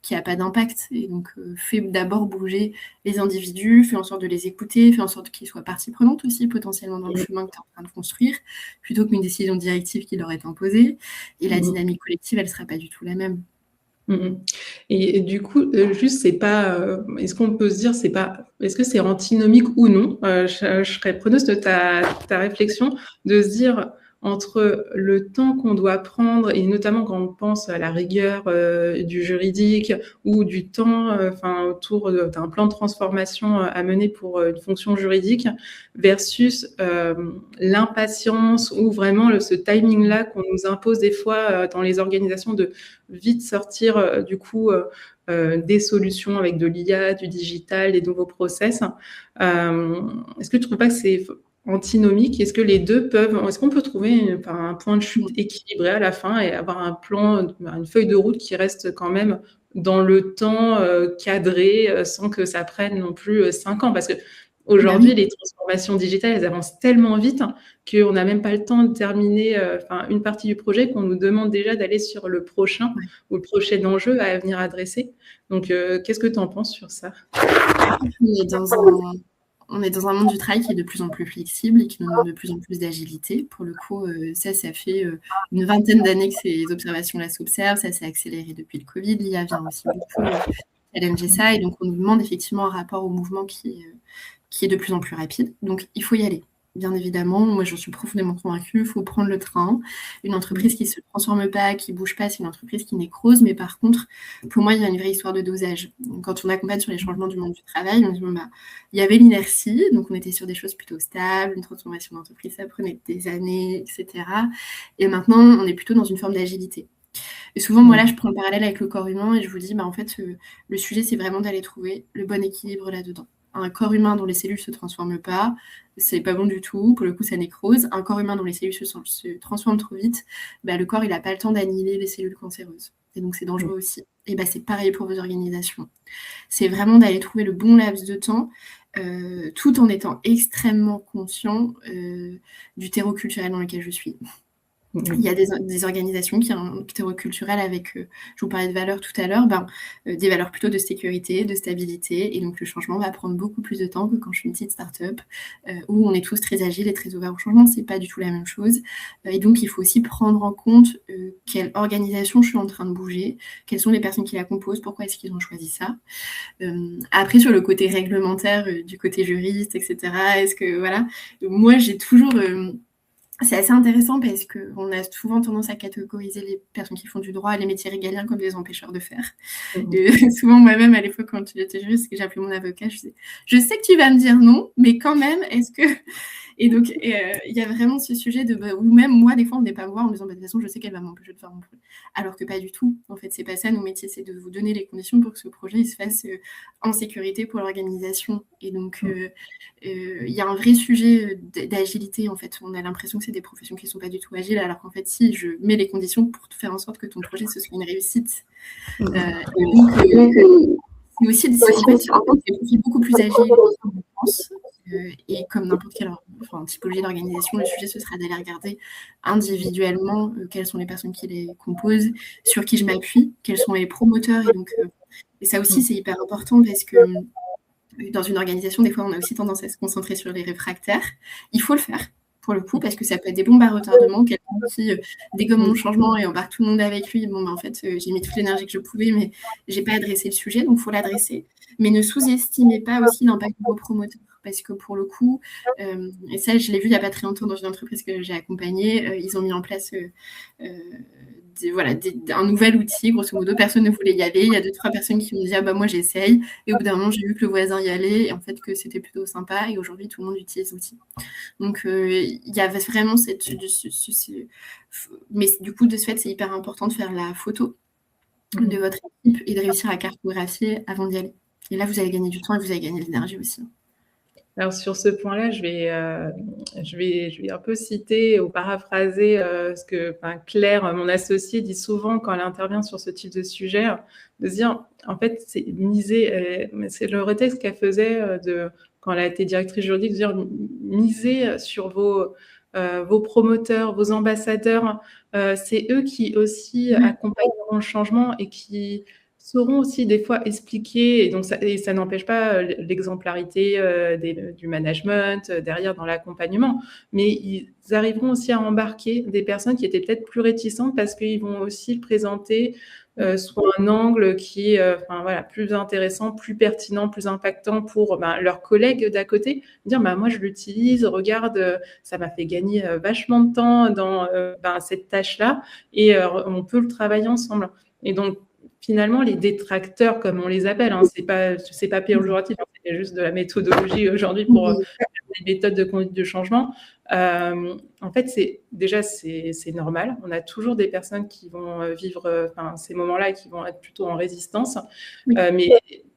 qui n'a pas d'impact. Et donc, fais d'abord bouger les individus, fais en sorte de les écouter, fais en sorte qu'ils soient partie prenante aussi, potentiellement, dans le chemin que tu es en train de construire, plutôt qu'une décision directive qui leur est imposée. Et la dynamique collective, elle ne sera pas du tout la même. Et du coup, juste, c'est pas. Est-ce qu'on peut se dire, est-ce que c'est antinomique ou non? Je serais preneuse de ta réflexion, de se dire entre le temps qu'on doit prendre, et notamment quand on pense à la rigueur du juridique ou du temps autour d'un plan de transformation à mener pour une fonction juridique, versus l'impatience ou vraiment ce timing-là qu'on nous impose des fois dans les organisations de vite sortir du coup des solutions avec de l'IA, du digital, des nouveaux process. Est-ce que tu ne trouves pas que c'est antinomique? Est-ce que les deux est-ce qu'on peut trouver un point de chute équilibré à la fin et avoir un plan, une feuille de route qui reste quand même dans le temps cadré sans que ça prenne non plus 5 ans? Parce que aujourd'hui, les transformations digitales, elles avancent tellement vite qu'on n'a même pas le temps de terminer une partie du projet qu'on nous demande déjà d'aller sur le prochain ou le prochain enjeu à venir adresser. Donc, qu'est-ce que tu en penses sur ça? On est dans un monde du travail qui est de plus en plus flexible et qui nous demande de plus en plus d'agilité. Pour le coup, ça fait une vingtaine d'années que ces observations-là s'observent. Ça s'est accéléré depuis le Covid. L'IA vient aussi beaucoup challenger ça. Et donc, on nous demande effectivement un rapport au mouvement qui est de plus en plus rapide. Donc, il faut y aller. Bien évidemment, moi je suis profondément convaincue, il faut prendre le train. Une entreprise qui ne se transforme pas, qui ne bouge pas, c'est une entreprise qui nécrose. Mais par contre, pour moi, il y a une vraie histoire de dosage. Quand on accompagne sur les changements du monde du travail, on dit, il y avait l'inertie, donc on était sur des choses plutôt stables, une transformation d'entreprise, ça prenait des années, etc. Et maintenant, on est plutôt dans une forme d'agilité. Et souvent, moi là, je prends le parallèle avec le corps humain et je vous dis, en fait, le sujet, c'est vraiment d'aller trouver le bon équilibre là-dedans. Un corps humain dont les cellules ne se transforment pas, c'est pas bon du tout, pour le coup ça nécrose. Un corps humain dont les cellules se transforment trop vite, le corps il n'a pas le temps d'annihiler les cellules cancéreuses. Et donc c'est dangereux aussi. Et c'est pareil pour vos organisations. C'est vraiment d'aller trouver le bon laps de temps, tout en étant extrêmement conscient du terreau culturel dans lequel je suis. Il y a des organisations qui ont un terreau culturel avec, je vous parlais de valeurs tout à l'heure, des valeurs plutôt de sécurité, de stabilité, et donc le changement va prendre beaucoup plus de temps que quand je suis une petite start-up où on est tous très agiles et très ouverts au changement. C'est pas du tout la même chose. Et donc il faut aussi prendre en compte quelle organisation je suis en train de bouger, quelles sont les personnes qui la composent, pourquoi est-ce qu'ils ont choisi ça. Après sur le côté réglementaire, du côté juriste, etc. Est-ce que voilà, moi j'ai toujours c'est assez intéressant parce qu'on a souvent tendance à catégoriser les personnes qui font du droit, les métiers régaliens comme des empêcheurs de faire. Souvent, moi-même, à l'époque, quand j'étais juriste, que j'appelais mon avocat, je disais « Je sais que tu vas me dire non, mais quand même, est-ce que… » Et donc, il y a vraiment ce sujet où même moi, des fois, on n'est pas me voir en me disant « De toute façon, je sais qu'elle va m'empêcher de faire mon projet. » Alors que pas du tout. En fait, c'est pas ça, nos métiers, c'est de vous donner les conditions pour que ce projet il se fasse en sécurité pour l'organisation. Et donc, il y a un vrai sujet d'agilité, en fait. On a l'impression que c'est des professions qui ne sont pas du tout agiles, alors qu'en fait, si, je mets les conditions pour faire en sorte que ton projet, ce soit une réussite. Et donc, c'est aussi des profils beaucoup plus agiles qu'on pense. Et comme n'importe quelle typologie d'organisation, le sujet, ce sera d'aller regarder individuellement quelles sont les personnes qui les composent, sur qui je m'appuie, quels sont les promoteurs. Et ça aussi, c'est hyper important parce que dans une organisation, des fois, on a aussi tendance à se concentrer sur les réfractaires. Il faut le faire, pour le coup, parce que ça peut être des bombes à retardement. Quelqu'un qui dégomme mon changement et embarque tout le monde avec lui. En fait, j'ai mis toute l'énergie que je pouvais, mais j'ai pas adressé le sujet, donc il faut l'adresser. Mais ne sous-estimez pas aussi l'impact de vos promoteurs. Parce que pour le coup, et ça, je l'ai vu il n'y a pas très longtemps dans une entreprise que j'ai accompagnée, ils ont mis en place un nouvel outil. Grosso modo, personne ne voulait y aller. Il y a 2-3 personnes qui m'ont dit « Ah bah moi, j'essaye ». Et au bout d'un moment, j'ai vu que le voisin y allait et en fait que c'était plutôt sympa. Et aujourd'hui, tout le monde utilise l'outil. Donc, il y avait vraiment mais du coup, de ce fait, c'est hyper important de faire la photo de votre équipe et de réussir à cartographier avant d'y aller. Et là, vous allez gagner du temps et vous allez gagner de l'énergie aussi. Alors sur ce point-là, je vais un peu citer ou paraphraser ce que Claire, mon associée, dit souvent quand elle intervient sur ce type de sujet, de se dire, en fait, c'est miser, c'est le retexte qu'elle faisait quand elle a été directrice juridique, de dire miser sur vos promoteurs, vos ambassadeurs, c'est eux qui aussi accompagneront le changement et qui sauront aussi des fois expliquer, et ça n'empêche pas l'exemplarité du management derrière dans l'accompagnement, mais ils arriveront aussi à embarquer des personnes qui étaient peut-être plus réticentes parce qu'ils vont aussi présenter sous un angle qui est plus intéressant, plus pertinent, plus impactant pour leurs collègues d'à côté. Dire moi je l'utilise, regarde, ça m'a fait gagner vachement de temps dans cette tâche-là et on peut le travailler ensemble. Et donc finalement, les détracteurs, comme on les appelle, c'est pas péjoratif, c'est juste de la méthodologie aujourd'hui pour les méthodes de conduite du changement. En fait, c'est normal. On a toujours des personnes qui vont vivre ces moments-là et qui vont être plutôt en résistance. Mais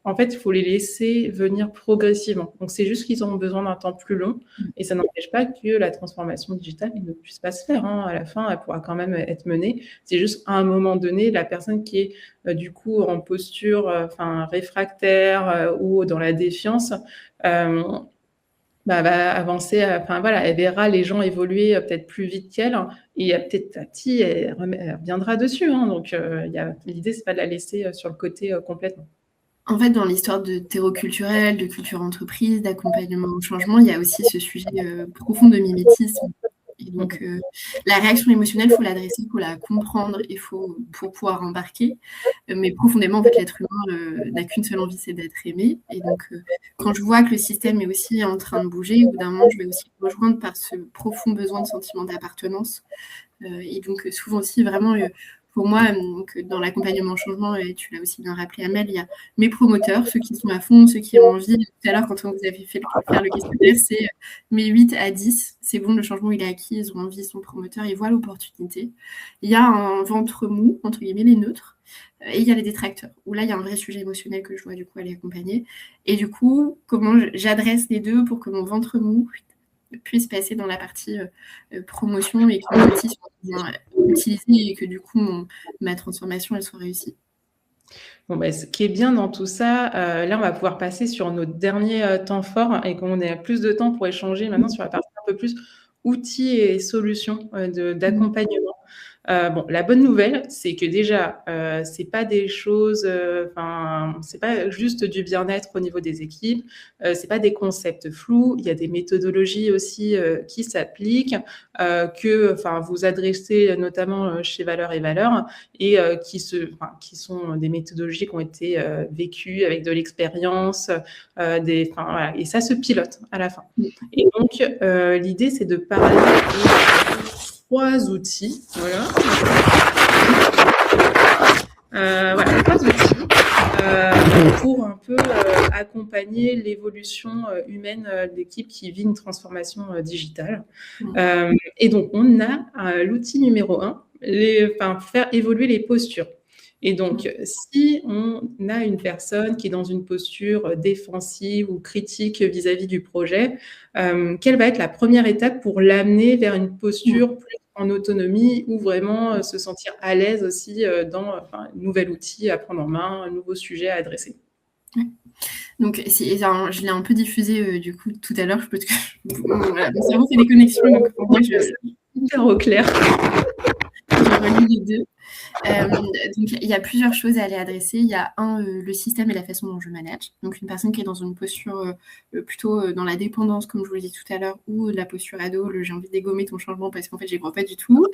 en fait, il faut les laisser venir progressivement. Donc, c'est juste qu'ils ont besoin d'un temps plus long. Et ça n'empêche pas que la transformation digitale ne puisse pas se faire. À la fin, elle pourra quand même être menée. C'est juste à un moment donné, la personne qui est du coup en posture réfractaire ou dans la défiance, va avancer, elle verra les gens évoluer peut-être plus vite qu'elle, et peut-être à petit, elle reviendra dessus. Donc, l'idée, c'est pas de la laisser sur le côté complètement. En fait, dans l'histoire de terreau culturel, de culture entreprise, d'accompagnement au changement, il y a aussi ce sujet profond de mimétisme. Et donc, la réaction émotionnelle, il faut l'adresser, il faut la comprendre, pour pouvoir embarquer. Mais profondément, en fait, l'être humain n'a qu'une seule envie, c'est d'être aimé. Et donc, quand je vois que le système est aussi en train de bouger, au bout d'un moment, je vais aussi me rejoindre par ce profond besoin de sentiment d'appartenance. Et donc, souvent aussi, vraiment... Pour moi, dans l'accompagnement au changement, et tu l'as aussi bien rappelé, Amel, il y a mes promoteurs, ceux qui sont à fond, ceux qui ont envie. Tout à l'heure, quand vous avez fait le questionnaire, c'est mes 8 à 10. C'est bon, le changement, il est acquis, ils ont envie, ils sont promoteurs, ils voient l'opportunité. Il y a un ventre mou, entre guillemets, les neutres, et il y a les détracteurs, où là, il y a un vrai sujet émotionnel que je dois du coup aller accompagner. Et du coup, comment j'adresse les deux pour que mon ventre mou puisse passer dans la partie promotion et que les outils soient bien utilisés et que du coup ma transformation elle soit réussie. Ce qui est bien dans tout ça, là on va pouvoir passer sur notre dernier temps fort et qu'on ait plus de temps pour échanger maintenant sur la partie un peu plus outils et solutions d'accompagnement. La bonne nouvelle, c'est que déjà, c'est pas des choses, c'est pas juste du bien-être au niveau des équipes, c'est pas des concepts flous. Il y a des méthodologies aussi qui s'appliquent, que vous adressez notamment chez Valeurs et Valeurs, et qui sont des méthodologies qui ont été vécues avec de l'expérience, et ça se pilote à la fin. Et donc, l'idée, c'est de parler de 3 outils, 3 outils pour un peu accompagner l'évolution humaine d'équipe qui vit une transformation digitale. Et donc, on a l'outil numéro 1, faire évoluer les postures. Et donc, si on a une personne qui est dans une posture défensive ou critique vis-à-vis du projet, quelle va être la première étape pour l'amener vers une posture plus en autonomie ou vraiment se sentir à l'aise aussi dans un nouvel outil à prendre en main, un nouveau sujet à adresser? Donc, je l'ai un peu diffusé du coup tout à l'heure. Je peux te... voilà, mon cerveau fait des connexions, donc pour moi, Hyper au clair. Je relis les deux. Donc, il y a plusieurs choses à aller adresser. Il y a le système et la façon dont je manage. Donc, une personne qui est dans une posture plutôt dans la dépendance, comme je vous l'ai dit tout à l'heure, ou la posture ado, j'ai envie de dégommer ton changement parce qu'en fait, j'y crois pas du tout.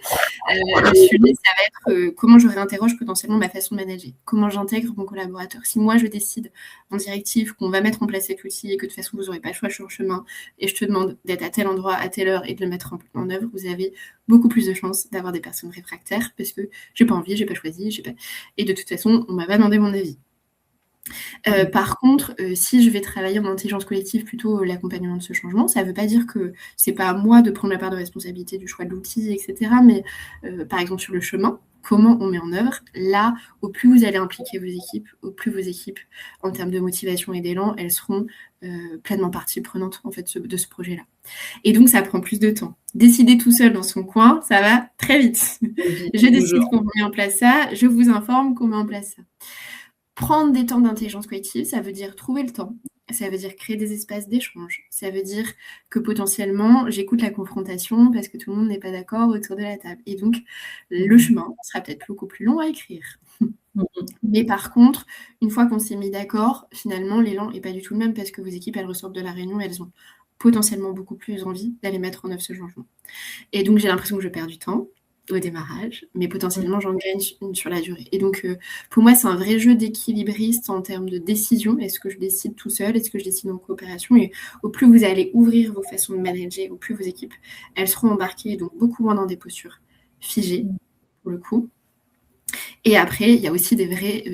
Le sujet, ça va être comment je réinterroge potentiellement ma façon de manager. Comment j'intègre mon collaborateur. Si moi, je décide en directive qu'on va mettre en place cet outil et que de toute façon, vous n'aurez pas le choix sur le chemin et je te demande d'être à tel endroit, à telle heure et de le mettre en œuvre, vous avez beaucoup plus de chances d'avoir des personnes réfractaires parce que j'ai pas envie, j'ai pas choisi, et de toute façon, on m'a pas demandé mon avis. Par contre, si je vais travailler en intelligence collective, plutôt l'accompagnement de ce changement, ça ne veut pas dire que c'est pas à moi de prendre la part de responsabilité du choix de l'outil, etc. Mais par exemple sur le chemin, comment on met en œuvre, là, au plus vous allez impliquer vos équipes, au plus vos équipes, en termes de motivation et d'élan, elles seront pleinement partie prenante en fait de ce projet-là. Et donc, ça prend plus de temps. Décider tout seul dans son coin, ça va très vite. Je décide qu'on met en place ça, je vous informe qu'on met en place ça. Prendre des temps d'intelligence collective, ça veut dire trouver le temps. Ça veut dire créer des espaces d'échange. Ça veut dire que potentiellement, j'écoute la confrontation parce que tout le monde n'est pas d'accord autour de la table. Et donc, le chemin sera peut-être beaucoup plus long à écrire. Mais par contre, une fois qu'on s'est mis d'accord, finalement, l'élan n'est pas du tout le même parce que vos équipes, elles ressortent de la réunion, elles ont potentiellement beaucoup plus envie d'aller mettre en œuvre ce changement. Et donc, j'ai l'impression que je perds du temps au démarrage, mais potentiellement j'en gagne sur la durée. Et donc, pour moi, c'est un vrai jeu d'équilibriste en termes de décision. Est-ce que je décide tout seul? Est-ce que je décide en coopération? Et au plus vous allez ouvrir vos façons de manager, au plus vos équipes, elles seront embarquées, donc beaucoup moins dans des postures figées, pour le coup. Et après, il y a aussi des vrais,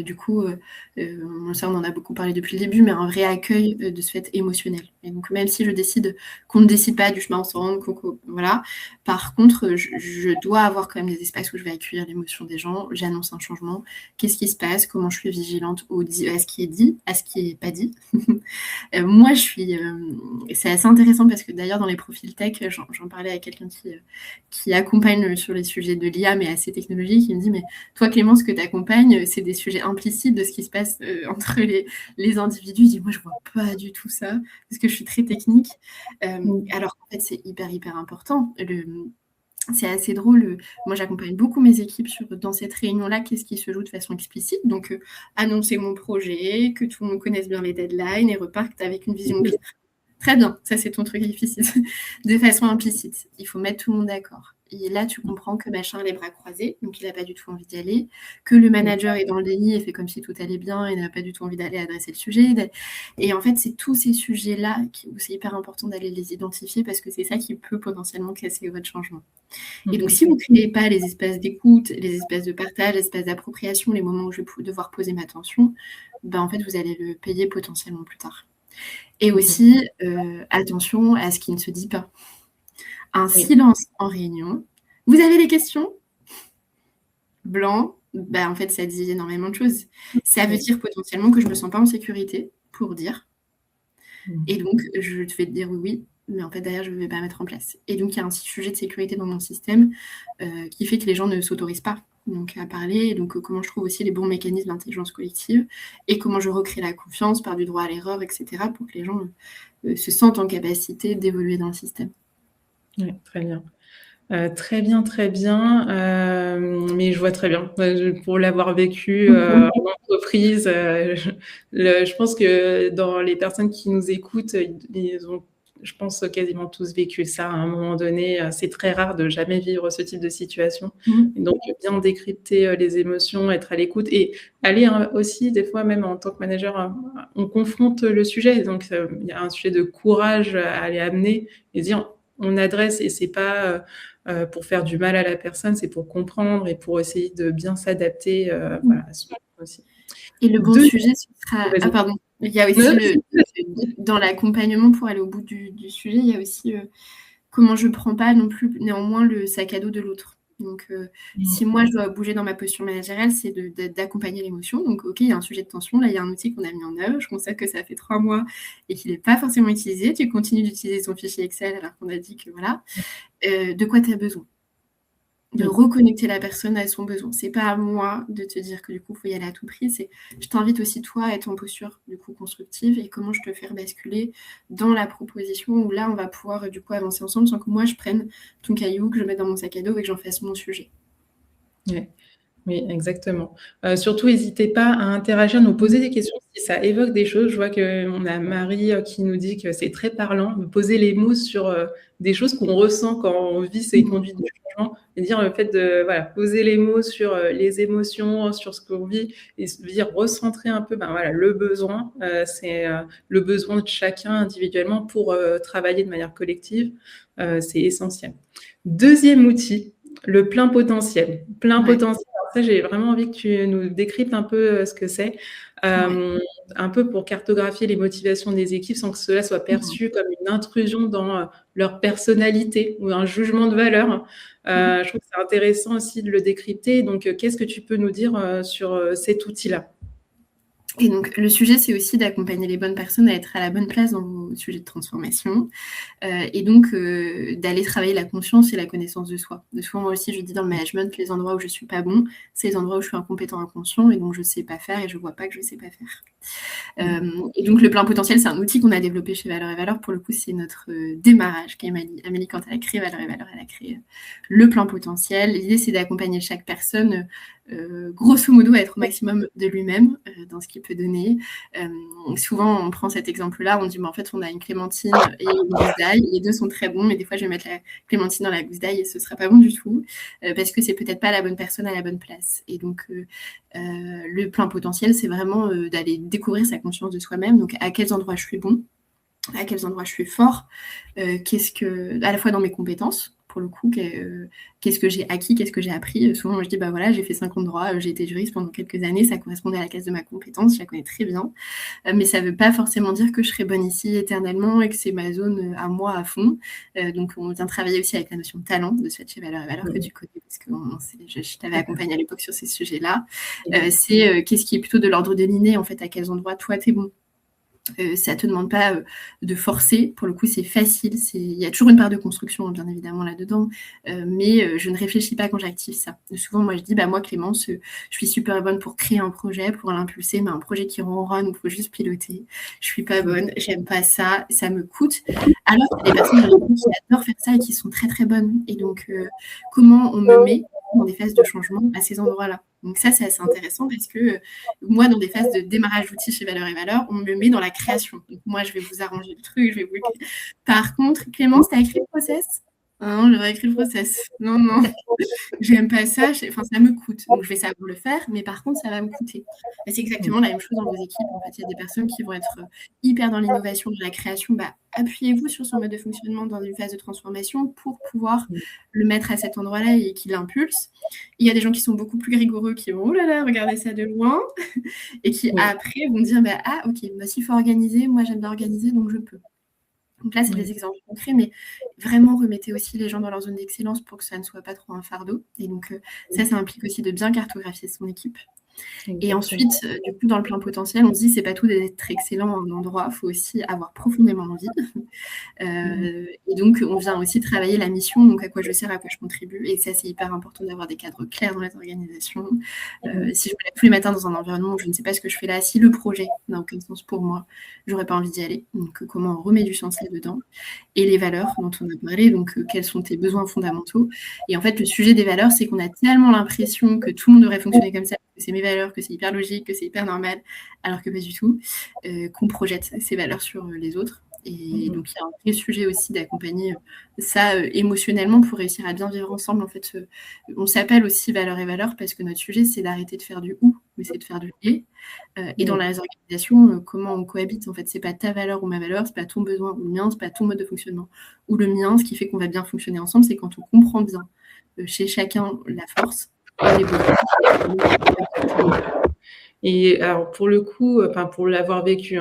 ça on en a beaucoup parlé depuis le début, mais un vrai accueil de ce fait émotionnel. Et donc même si je décide qu'on ne décide pas du chemin ensemble, voilà, par contre, je dois avoir quand même des espaces où je vais accueillir l'émotion des gens, j'annonce un changement, qu'est-ce qui se passe, comment je suis vigilante à ce qui est dit, à ce qui n'est pas dit. Moi, c'est assez intéressant parce que d'ailleurs dans les profils tech, j'en parlais à quelqu'un qui accompagne sur les sujets de l'IA, mais assez technologique, il me dit, mais toi Clément, ce que tu accompagnes, c'est des sujets implicites de ce qui se passe entre les individus. Il dit, moi, je vois pas du tout ça, parce que je suis très technique. Alors qu'en fait, c'est hyper important. C'est assez drôle. Moi, j'accompagne beaucoup mes équipes dans cette réunion-là. Qu'est-ce qui se joue de façon explicite? Donc, annoncer mon projet, que tout le monde connaisse bien les deadlines et repartent avec une vision claire. Très bien, ça c'est ton truc difficile. De façon implicite, il faut mettre tout le monde d'accord. Et là, tu comprends que machin a les bras croisés, donc il n'a pas du tout envie d'y aller, que le manager est dans le déni et fait comme si tout allait bien et n'a pas du tout envie d'aller adresser le sujet. Et en fait, c'est tous ces sujets-là où c'est hyper important d'aller les identifier parce que c'est ça qui peut potentiellement casser votre changement. Et donc, si vous ne créez pas les espaces d'écoute, les espaces de partage, les espaces d'appropriation, les moments où je vais devoir poser ma tension, en fait, vous allez le payer potentiellement plus tard. Et aussi, attention à ce qui ne se dit pas. Un silence en réunion. Vous avez des questions? Blanc, en fait, ça dit énormément de choses. Ça veut dire potentiellement que je ne me sens pas en sécurité pour dire. Et donc, je vais te dire oui, mais en fait, derrière, je ne vais pas mettre en place. Et donc, il y a un sujet de sécurité dans mon système qui fait que les gens ne s'autorisent pas donc, à parler. Et donc, comment je trouve aussi les bons mécanismes d'intelligence collective et comment je recrée la confiance par du droit à l'erreur, etc., pour que les gens se sentent en capacité d'évoluer dans le système. Oui, très bien. Très bien. Mais je vois très bien. Pour l'avoir vécu en entreprise, je pense que dans les personnes qui nous écoutent, ils ont, je pense, quasiment tous vécu ça à un moment donné. C'est très rare de jamais vivre ce type de situation. Et donc, bien décrypter les émotions, être à l'écoute et aller aussi, des fois, même en tant que manager, on confronte le sujet. Donc, il y a un sujet de courage à aller amener et dire, on adresse et c'est pas pour faire du mal à la personne, c'est pour comprendre et pour essayer de bien s'adapter à ce moment aussi. Et le bon sujet, ce sera... Ah, pardon. Il y a aussi, dans l'accompagnement, pour aller au bout du sujet, il y a aussi comment je ne prends pas non plus, néanmoins, le sac à dos de l'autre. Donc, si moi, je dois bouger dans ma posture managériale, c'est d'accompagner l'émotion. Donc, OK, il y a un sujet de tension. Là, il y a un outil qu'on a mis en œuvre. Je constate que ça fait 3 mois et qu'il n'est pas forcément utilisé. Tu continues d'utiliser ton fichier Excel alors qu'on a dit que voilà. De quoi tu as besoin? de reconnecter la personne à son besoin. C'est pas à moi de te dire que du coup, il faut y aller à tout prix. C'est, je t'invite aussi toi à être en posture du coup constructive et comment je te fais basculer dans la proposition où là, on va pouvoir du coup avancer ensemble sans que moi, je prenne ton caillou, que je mette dans mon sac à dos et que j'en fasse mon sujet. Ouais. Oui, exactement. Surtout, n'hésitez pas à interagir, nous poser des questions si ça évoque des choses. Je vois qu'on a Marie qui nous dit que c'est très parlant de poser les mots sur des choses qu'on ressent quand on vit ces conduites du changement et dire le fait de poser les mots sur les émotions, sur ce qu'on vit et se dire recentrer un peu le besoin. C'est le besoin de chacun individuellement pour travailler de manière collective. C'est essentiel. Deuxième outil, le plein potentiel. Plein potentiel. Ça, j'ai vraiment envie que tu nous décryptes un peu ce que c'est, un peu pour cartographier les motivations des équipes sans que cela soit perçu comme une intrusion dans leur personnalité ou un jugement de valeur. Je trouve que c'est intéressant aussi de le décrypter. Donc, qu'est-ce que tu peux nous dire sur cet outil-là ? Et donc, le sujet, c'est aussi d'accompagner les bonnes personnes à être à la bonne place dans vos sujets de transformation. Et donc, d'aller travailler la conscience et la connaissance de soi. Souvent, moi aussi, je dis dans le management, les endroits où je ne suis pas bon, c'est les endroits où je suis incompétent, inconscient, et donc je ne sais pas faire et je ne vois pas que je ne sais pas faire. Et donc, le plein potentiel, c'est un outil qu'on a développé chez Valeurs et Valeurs. Pour le coup, c'est notre démarrage qu'Amélie, quand elle a créé Valeurs et Valeurs, elle a créé le plein potentiel. L'idée, c'est d'accompagner chaque personne grosso modo à être au maximum de lui-même dans ce qu'il peut donner. Souvent on prend cet exemple-là, on dit en fait on a une clémentine et une gousse d'ail, les deux sont très bons, mais des fois je vais mettre la clémentine dans la gousse d'ail et ce sera pas bon du tout parce que c'est peut-être pas la bonne personne à la bonne place. Et donc le plein potentiel, c'est vraiment d'aller découvrir sa conscience de soi-même, donc à quels endroits je suis bon, à quels endroits je suis fort, qu'est-ce que, à la fois dans mes compétences, pour le coup, qu'est-ce que j'ai acquis, qu'est-ce que j'ai appris. Souvent, moi, je dis, j'ai fait 5 ans de droit, j'ai été juriste pendant quelques années, ça correspondait à la case de ma compétence, je la connais très bien. Mais ça ne veut pas forcément dire que je serai bonne ici éternellement et que c'est ma zone à moi à fond. Donc, on vient travailler aussi avec la notion de talent, de ce fait chez Valeurs et Valeurs que tu connais, parce que je t'avais accompagnée à l'époque sur ces sujets-là. C'est qu'est-ce qui est plutôt de l'ordre de l'inné, en fait, à quels endroits toi, t'es bon. Ça ne te demande pas de forcer, pour le coup c'est facile, il y a toujours une part de construction bien évidemment là-dedans, mais je ne réfléchis pas quand j'active ça. Souvent moi je dis, moi Clémence, je suis super bonne pour créer un projet, pour l'impulser, mais un projet qui ronronne où il faut juste piloter, je suis pas bonne, j'aime pas ça, ça me coûte, alors qu'il y a des personnes qui adorent faire ça et qui sont très très bonnes. Et donc comment on me met dans des phases de changement à ces endroits-là. Donc ça, c'est assez intéressant parce que moi, dans des phases de démarrage d'outils chez Valeurs et Valeurs, on me met dans la création. Donc moi, je vais vous arranger le truc, je vais vous... Par contre, Clémence, tu as écrit le process ? Non, j'aurais écrit le process. Non, j'aime pas ça. Ça me coûte. Donc, je vais savoir le faire, mais par contre, ça va me coûter. Et c'est exactement la même chose dans vos équipes. En fait, il y a des personnes qui vont être hyper dans l'innovation, de la création. Appuyez-vous sur son mode de fonctionnement dans une phase de transformation pour pouvoir le mettre à cet endroit-là et qu'il l'impulse. Il y a des gens qui sont beaucoup plus rigoureux, qui vont, oh là là, regardez ça de loin, et qui après vont dire, ok, s'il faut organiser, moi j'aime bien organiser, donc je peux. Donc là, c'est des exemples concrets, mais vraiment remettez aussi les gens dans leur zone d'excellence pour que ça ne soit pas trop un fardeau. Et donc ça implique aussi de bien cartographier son équipe. Et ensuite, du coup, dans le plein potentiel, on se dit c'est pas tout d'être excellent en endroit, il faut aussi avoir profondément envie. Et donc, on vient aussi travailler la mission, donc à quoi je sers, à quoi je contribue. Et ça, c'est hyper important d'avoir des cadres clairs dans les organisations. Si je me lève tous les matins dans un environnement où je ne sais pas ce que je fais là, si le projet n'a aucun sens pour moi, j'aurais pas envie d'y aller. Donc, comment on remet du sens là-dedans. Et les valeurs dont on a parlé, donc quels sont tes besoins fondamentaux. Et en fait, le sujet des valeurs, c'est qu'on a tellement l'impression que tout le monde devrait fonctionner comme ça, que c'est mes valeurs, que c'est hyper logique, que c'est hyper normal, alors que pas du tout, qu'on projette ces valeurs sur les autres. Et donc, il y a un vrai sujet aussi d'accompagner ça émotionnellement pour réussir à bien vivre ensemble. En fait, on s'appelle aussi valeurs et valeurs parce que notre sujet, c'est d'arrêter de faire du ou, mais c'est de faire du et. Et dans les organisations, comment on cohabite. En fait, c'est pas ta valeur ou ma valeur, c'est pas ton besoin ou le mien, c'est pas ton mode de fonctionnement ou le mien. Ce qui fait qu'on va bien fonctionner ensemble, c'est quand on comprend bien chez chacun la force et les besoins. Et alors, pour le coup, pour l'avoir vécu,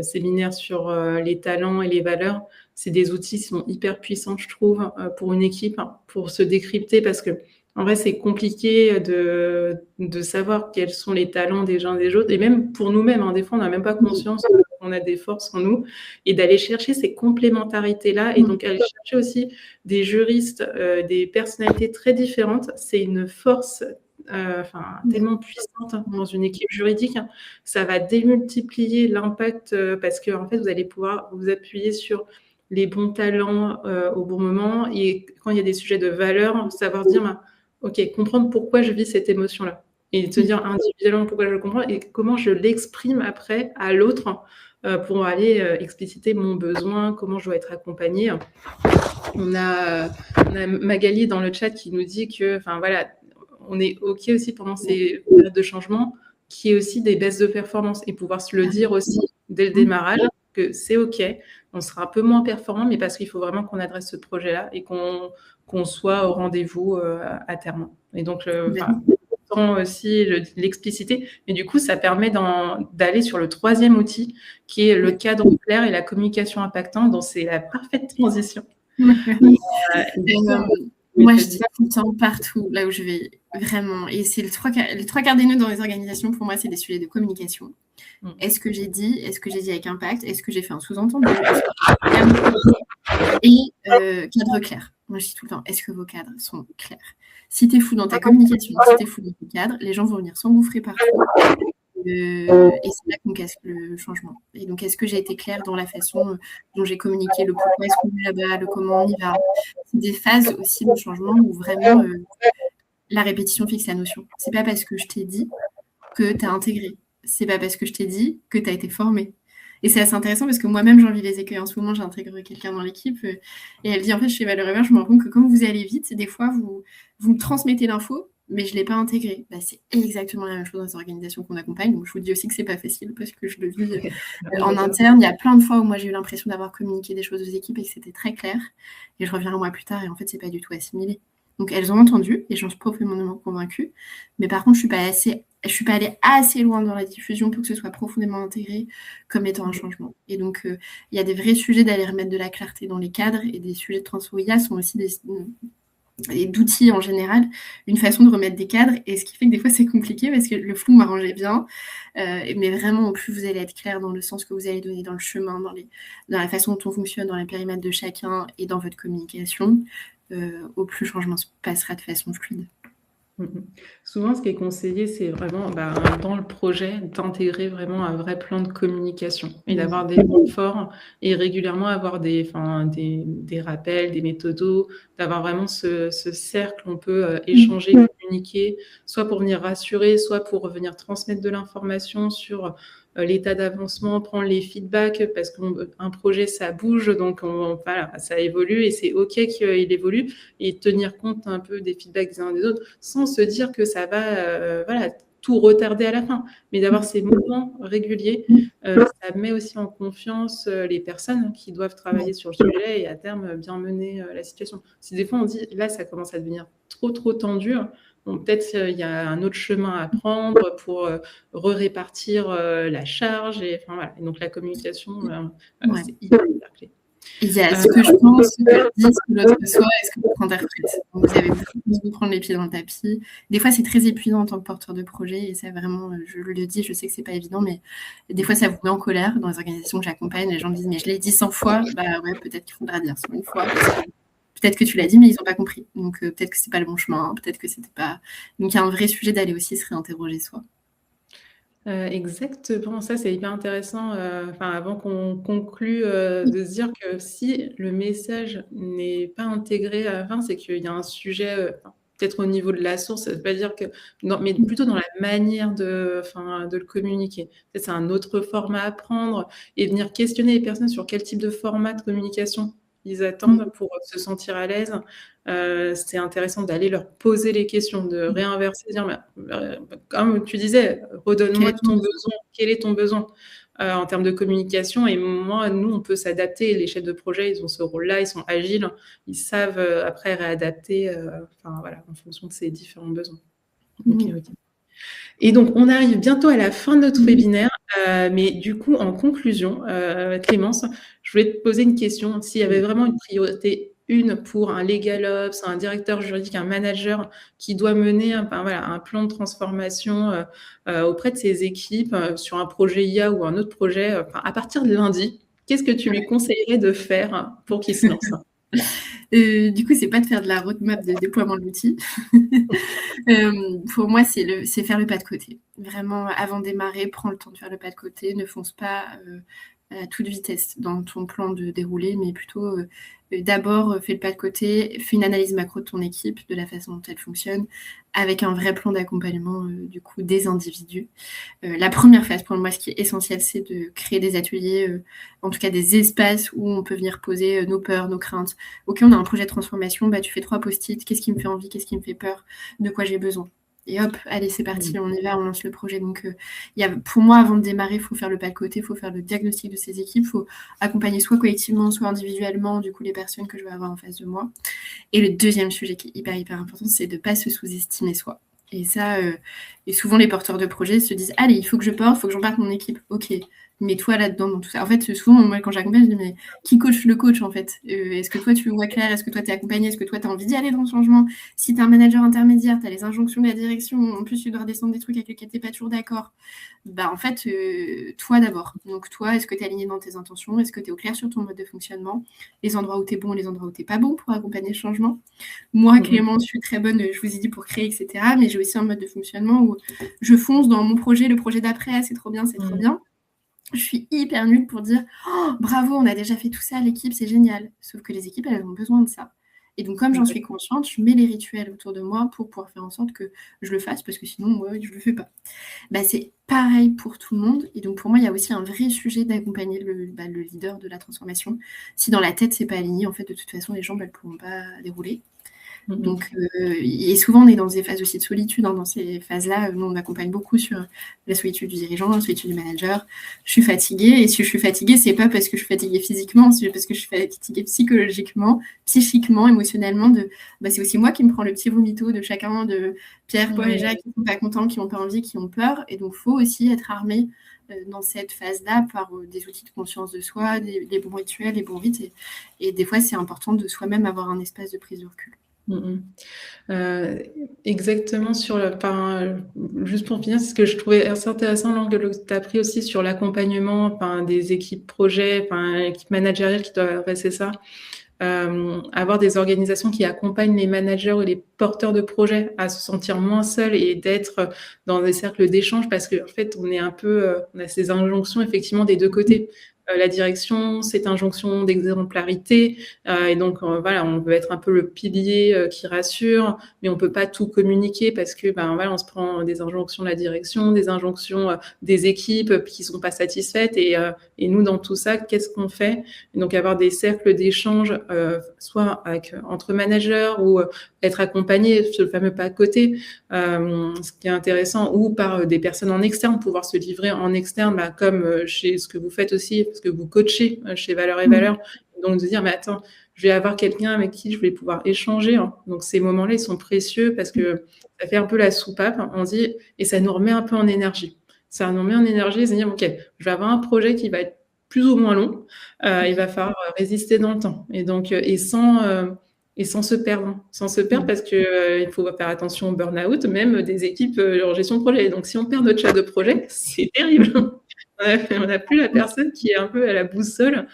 séminaire sur les talents et les valeurs, c'est des outils qui sont hyper puissants, je trouve, pour une équipe, pour se décrypter, parce que en vrai, c'est compliqué de savoir quels sont les talents des uns des autres, et même pour nous-mêmes, des fois, on n'a même pas conscience qu'on a des forces en nous, et d'aller chercher ces complémentarités-là, et donc aller chercher aussi des juristes, des personnalités très différentes. C'est une force tellement puissante dans une équipe juridique. Ça va démultiplier l'impact parce que en fait, vous allez pouvoir vous appuyer sur les bons talents au bon moment, et quand il y a des sujets de valeur, savoir dire ok, comprendre pourquoi je vis cette émotion-là, et se dire individuellement pourquoi je le comprends et comment je l'exprime après à l'autre pour aller expliciter mon besoin, comment je dois être accompagnée. On a Magali dans le chat qui nous dit que, on est OK aussi pendant ces périodes de changement, qu'il y ait aussi des baisses de performance, et pouvoir se le dire aussi dès le démarrage, que c'est OK, on sera un peu moins performant, mais parce qu'il faut vraiment qu'on adresse ce projet-là et qu'on soit au rendez-vous à terme. Et donc, aussi l'explicité, mais du coup, ça permet d'aller sur le troisième outil, qui est le cadre clair et la communication impactante, dont c'est la parfaite transition. Moi, je dis tout le temps, partout, là où je vais, vraiment, et c'est les trois quarts des nœuds dans les organisations, pour moi, c'est des sujets de communication. Est-ce que j'ai dit avec impact? Est-ce que j'ai fait un sous-entendu? Et cadre clair. Moi, je dis tout le temps, est-ce que vos cadres sont clairs? Si tu es fou dans ta communication, si tu es fou dans tes cadres, les gens vont venir s'engouffrer partout. Et c'est là qu'on casse le changement. Et donc, est-ce que j'ai été claire dans la façon dont j'ai communiqué, le pourquoi est-ce qu'on est là-bas, le comment on y va? C'est des phases aussi de changement où vraiment la répétition fixe la notion. C'est pas parce que je t'ai dit que tu as intégré. C'est pas parce que je t'ai dit que tu as été formé. Et c'est assez intéressant parce que moi-même, j'en vis les écueils. En ce moment, j'ai intégré quelqu'un dans l'équipe et elle dit, en fait, chez Valeurs Ever, je me rends compte que comme vous allez vite, des fois, vous me transmettez l'info, mais je ne l'ai pas intégré. C'est exactement la même chose dans les organisations qu'on accompagne. Donc, je vous dis aussi que ce n'est pas facile parce que je le vis en interne. Il y a plein de fois où moi, j'ai eu l'impression d'avoir communiqué des choses aux équipes et que c'était très clair. Et je reviens un mois plus tard et en fait, ce n'est pas du tout assimilé. Donc, elles ont entendu et j'en suis profondément convaincue. Mais par contre, je ne suis pas allée assez loin dans la diffusion pour que ce soit profondément intégré comme étant un changement. Et donc, il y a des vrais sujets d'aller remettre de la clarté dans les cadres, et des sujets de transphobia sont aussi et d'outils en général, une façon de remettre des cadres, et ce qui fait que des fois c'est compliqué parce que le flou m'arrangeait bien, mais vraiment au plus vous allez être clair dans le sens que vous allez donner dans le chemin, dans la façon dont on fonctionne, dans les périmètres de chacun et dans votre communication, au plus le changement se passera de façon fluide. Souvent, ce qui est conseillé, c'est vraiment dans le projet d'intégrer vraiment un vrai plan de communication et d'avoir des temps forts et régulièrement avoir des rappels, des méthodos, d'avoir vraiment ce cercle où on peut échanger, communiquer, soit pour venir rassurer, soit pour venir transmettre de l'information sur l'état d'avancement, prendre les feedbacks, parce qu'un projet, ça bouge, donc ça évolue et c'est OK qu'il évolue, et tenir compte un peu des feedbacks des uns des autres sans se dire que ça va tout retarder à la fin, mais d'avoir ces moments réguliers, ça met aussi en confiance les personnes qui doivent travailler sur le sujet et à terme bien mener la situation. Si des fois on dit là ça commence à devenir trop tendu, bon, peut-être il y a un autre chemin à prendre pour répartir la charge, et donc la communication, c'est hyper clé. Il y a ce que je pense, ce que je dis, ce que l'autre soit et ce que l'autre interprète. Donc, vous avez vous prendre les pieds dans le tapis. Des fois, c'est très épuisant en tant que porteur de projet, et ça, vraiment, je le dis, je sais que c'est pas évident, mais des fois, ça vous met en colère. Dans les organisations que j'accompagne, les gens me disent, mais je l'ai dit 100 fois, ouais, peut-être qu'il faudra dire 100 fois. Peut-être que tu l'as dit, mais ils n'ont pas compris. Donc, peut-être que c'est pas le bon chemin, peut-être que c'était pas... Donc, il y a un vrai sujet d'aller aussi se réinterroger soi. Exactement, ça c'est hyper intéressant, avant qu'on conclue, de se dire que si le message n'est pas intégré à la fin, c'est qu'il y a un sujet, peut-être au niveau de la source, ça ne veut pas dire que... Non, mais plutôt dans la manière de le communiquer. Peut-être c'est un autre format à prendre, et venir questionner les personnes sur quel type de format de communication ils attendent pour se sentir à l'aise. C'est intéressant d'aller leur poser les questions, de réinverser, dire, comme tu disais, redonne-moi ton besoin, quel est ton besoin en termes de communication. Et nous, on peut s'adapter. Les chefs de projet, ils ont ce rôle-là, ils sont agiles, ils savent après réadapter en fonction de ces différents besoins. Okay. Et donc, on arrive bientôt à la fin de notre webinaire, mais du coup, en conclusion, Clémence, je voulais te poser une question. S'il y avait vraiment une priorité une pour un legal ops, un directeur juridique, un manager qui doit mener un plan de transformation auprès de ses équipes sur un projet IA ou un autre projet, à partir de lundi, qu'est-ce que tu lui conseillerais de faire pour qu'il se lance? Du coup, c'est pas de faire de la roadmap de déploiement de l'outil. Pour moi, c'est faire le pas de côté. Vraiment, avant de démarrer, prends le temps de faire le pas de côté. Ne fonce pas à toute vitesse dans ton plan de déroulé, mais plutôt d'abord fais le pas de côté, fais une analyse macro de ton équipe, de la façon dont elle fonctionne, avec un vrai plan d'accompagnement du coup des individus. La première phase pour moi, ce qui est essentiel, c'est de créer des ateliers, en tout cas des espaces où on peut venir poser nos peurs, nos craintes. Ok, on a un projet de transformation, tu fais 3 post-it, qu'est-ce qui me fait envie, qu'est-ce qui me fait peur, de quoi j'ai besoin. Et hop, allez, c'est parti, on y va, on lance le projet. Donc, pour moi, avant de démarrer, il faut faire le pas de côté, il faut faire le diagnostic de ces équipes, il faut accompagner soit collectivement, soit individuellement, du coup, les personnes que je vais avoir en face de moi. Et le deuxième sujet qui est hyper important, c'est de ne pas se sous-estimer soi. Et ça, et souvent, les porteurs de projets se disent « Allez, il faut que je porte, il faut que j'embarque mon équipe. » Ok, mets-toi là-dedans dans tout ça. En fait, souvent, moi, quand j'accompagne, je dis « Mais qui coach le coach, en fait Est-ce que toi, tu vois clair? Est-ce que toi, tu es accompagné? Est-ce que toi, tu as envie d'y aller dans le changement? Si tu es un manager intermédiaire, tu as les injonctions de la direction, en plus, tu dois redescendre des trucs avec lesquels tu n'es pas toujours d'accord. En fait, toi d'abord. Donc, toi, est-ce que tu es aligné dans tes intentions? Est-ce que tu es au clair sur ton mode de fonctionnement? Les endroits où tu es bon et les endroits où tu n'es pas bon pour accompagner le changement. Moi, Clément, je suis très bonne, je vous ai dit, pour créer, etc. Mais j'ai aussi un mode de fonctionnement où je fonce dans mon projet, le projet d'après, c'est trop bien, c'est trop bien. Je suis hyper nulle pour dire oh, bravo, on a déjà fait tout ça, l'équipe, c'est génial. Sauf que les équipes, elles ont besoin de ça. Et donc, comme j'en suis consciente, je mets les rituels autour de moi pour pouvoir faire en sorte que je le fasse, parce que sinon, moi, je ne le fais pas. C'est pareil pour tout le monde. Et donc, pour moi, il y a aussi un vrai sujet d'accompagner le leader de la transformation. Si dans la tête, c'est pas aligné, en fait, de toute façon, les jambes, elles ne pourront pas dérouler. Donc, et souvent, on est dans des phases aussi de solitude. Dans ces phases-là, nous, on accompagne beaucoup sur la solitude du dirigeant, la solitude du manager. Je suis fatiguée. Et si je suis fatiguée, c'est pas parce que je suis fatiguée physiquement, c'est parce que je suis fatiguée psychologiquement, psychiquement, émotionnellement. C'est aussi moi qui me prends le petit vomito de chacun, de Pierre, Paul et Jacques, qui sont pas contents, qui n'ont pas envie, qui ont peur. Et donc, il faut aussi être armé dans cette phase-là par des outils de conscience de soi, les bons rituels, les bons rites. Et des fois, c'est important de soi-même avoir un espace de prise de recul. Exactement juste pour finir, c'est ce que je trouvais assez intéressant l'angle que tu as pris aussi sur l'accompagnement des équipes projets, équipes managériales qui doivent passer ça. Avoir des organisations qui accompagnent les managers ou les porteurs de projets à se sentir moins seuls et d'être dans des cercles d'échange parce qu'en fait, on a ces injonctions effectivement des deux côtés. La direction, cette injonction d'exemplarité, et donc on veut être un peu le pilier qui rassure, mais on peut pas tout communiquer parce que on se prend des injonctions de la direction, des injonctions des équipes qui sont pas satisfaites, et nous dans tout ça, qu'est-ce qu'on fait? Et donc avoir des cercles d'échange, soit entre managers ou être accompagné sur le fameux pas à côté, ce qui est intéressant, ou par des personnes en externe, pouvoir se livrer en externe, comme chez ce que vous faites aussi, parce que vous coachez chez Valeurs et Valeurs, donc de dire, mais attends, je vais avoir quelqu'un avec qui je vais pouvoir échanger. Donc ces moments-là, ils sont précieux parce que ça fait un peu la soupape, on dit, et ça nous remet un peu en énergie. Ça nous remet en énergie, c'est dire, ok, je vais avoir un projet qui va être plus ou moins long, il va falloir résister dans le temps. Et donc, sans se perdre. Parce qu'il faut faire attention au burn-out, même des équipes en gestion de projet. Donc, si on perd notre chef de projet, c'est terrible. On n'a plus la personne qui est un peu à la boussole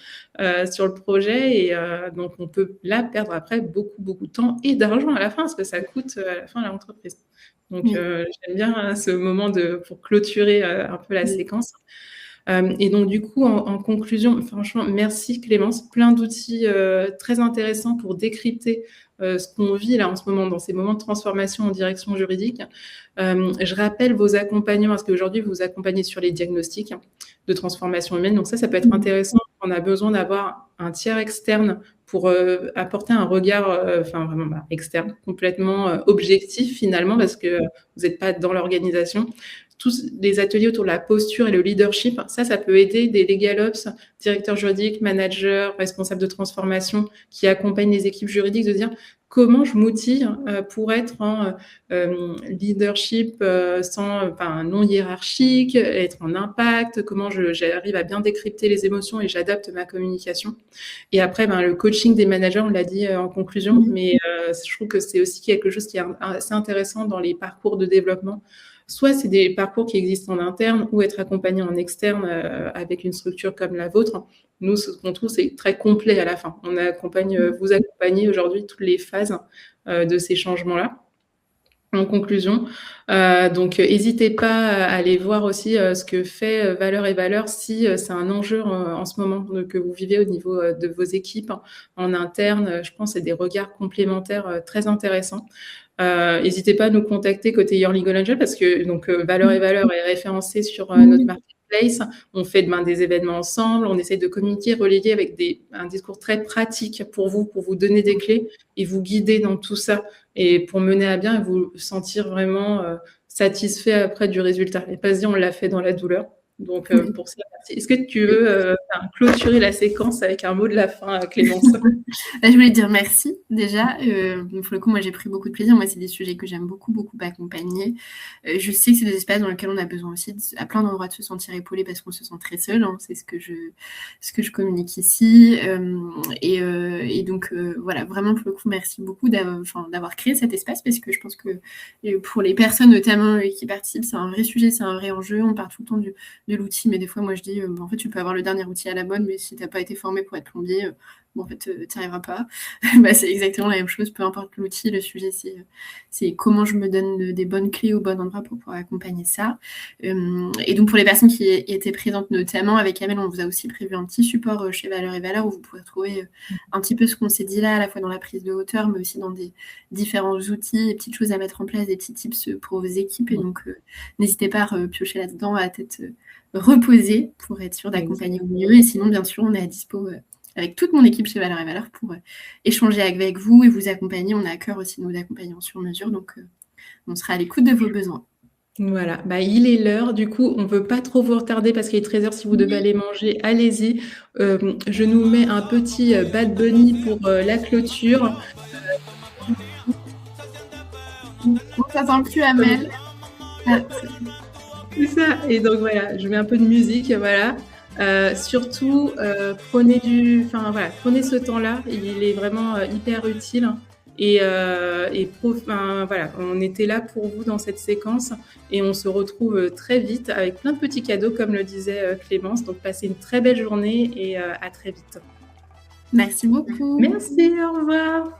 sur le projet. Et donc, on peut là perdre après beaucoup, beaucoup de temps et d'argent à la fin, parce que ça coûte à la fin à l'entreprise. Donc, j'aime bien ce moment pour clôturer un peu la séquence. Et donc, du coup, en conclusion, franchement, merci Clémence. Plein d'outils très intéressants pour décrypter ce qu'on vit là en ce moment, dans ces moments de transformation en direction juridique. Je rappelle vos accompagnements, parce qu'aujourd'hui, vous accompagnez sur les diagnostics de transformation humaine. Donc ça peut être intéressant. On a besoin d'avoir un tiers externe pour apporter un regard vraiment externe, complètement objectif finalement, parce que vous n'êtes pas dans l'organisation. tous les ateliers autour de la posture et le leadership, ça peut aider des LegalOps, directeurs juridiques, managers, responsables de transformation qui accompagnent les équipes juridiques de dire comment je m'outille pour être en leadership non hiérarchique, être en impact, comment j'arrive à bien décrypter les émotions et j'adapte ma communication. Et après, le coaching des managers, on l'a dit en conclusion, mais je trouve que c'est aussi quelque chose qui est assez intéressant dans les parcours de développement. Soit c'est des parcours qui existent en interne ou être accompagné en externe avec une structure comme la vôtre. Nous, ce qu'on trouve, c'est très complet à la fin. Vous accompagnez aujourd'hui toutes les phases de ces changements-là. En conclusion, donc n'hésitez pas à aller voir aussi ce que fait Valeurs et Valeurs si c'est un enjeu en ce moment que vous vivez au niveau de vos équipes en interne. Je pense que c'est des regards complémentaires très intéressants. N'hésitez pas à nous contacter côté Your Legal Angel parce que donc Valeurs et Valeurs est référencé sur notre marketplace. On fait des événements ensemble, on essaie de communiquer, relayer avec un discours très pratique pour vous donner des clés et vous guider dans tout ça et pour mener à bien et vous sentir vraiment satisfait après du résultat. Et pas se dire on l'a fait dans la douleur. Donc pour ça, merci. Est-ce que tu veux clôturer la séquence avec un mot de la fin, Clémence? Je voulais te dire merci déjà. Pour le coup, moi j'ai pris beaucoup de plaisir. Moi, c'est des sujets que j'aime beaucoup accompagner. Je sais que c'est des espaces dans lesquels on a besoin aussi à plein d'endroits de se sentir épaulé parce qu'on se sent très seul. C'est ce que je communique ici. Et donc voilà, vraiment pour le coup, merci beaucoup d'avoir créé cet espace parce que je pense que pour les personnes notamment qui participent, c'est un vrai sujet, c'est un vrai enjeu. On parle tout le temps de l'outil, mais des fois moi je dis en fait tu peux avoir le dernier outil à la mode, mais si tu n'as pas été formé pour être plombier, en fait tu n'y arriveras pas. C'est exactement la même chose, peu importe l'outil, le sujet c'est comment je me donne des bonnes clés au bon endroit pour pouvoir accompagner ça. Et donc pour les personnes qui étaient présentes notamment avec Amel, on vous a aussi prévu un petit support chez Valeurs et Valeurs où vous pourrez trouver un petit peu ce qu'on s'est dit là, à la fois dans la prise de hauteur mais aussi dans des différents outils, des petites choses à mettre en place, des petits tips pour vos équipes. Et donc n'hésitez pas à piocher là-dedans à tête reposer pour être sûr d'accompagner au mieux. Et sinon, bien sûr, on est à dispo avec toute mon équipe chez Valeurs et Valeurs pour échanger avec vous et vous accompagner. On a à cœur aussi, nous, d'accompagner en sur-mesure. Donc, on sera à l'écoute de vos besoins. Voilà, il est l'heure. Du coup, on ne veut pas trop vous retarder parce qu'il est 13h. Si vous devez aller manger, allez-y. Je nous mets un petit Bad Bunny pour la clôture. On s'attend plus, Amel. C'est ça. Et donc voilà, je mets un peu de musique, voilà. Surtout, prenez ce temps-là. Il est vraiment hyper utile. Voilà, on était là pour vous dans cette séquence et on se retrouve très vite avec plein de petits cadeaux, comme le disait Clémence. Donc, passez une très belle journée et à très vite. Merci beaucoup. Merci, au revoir.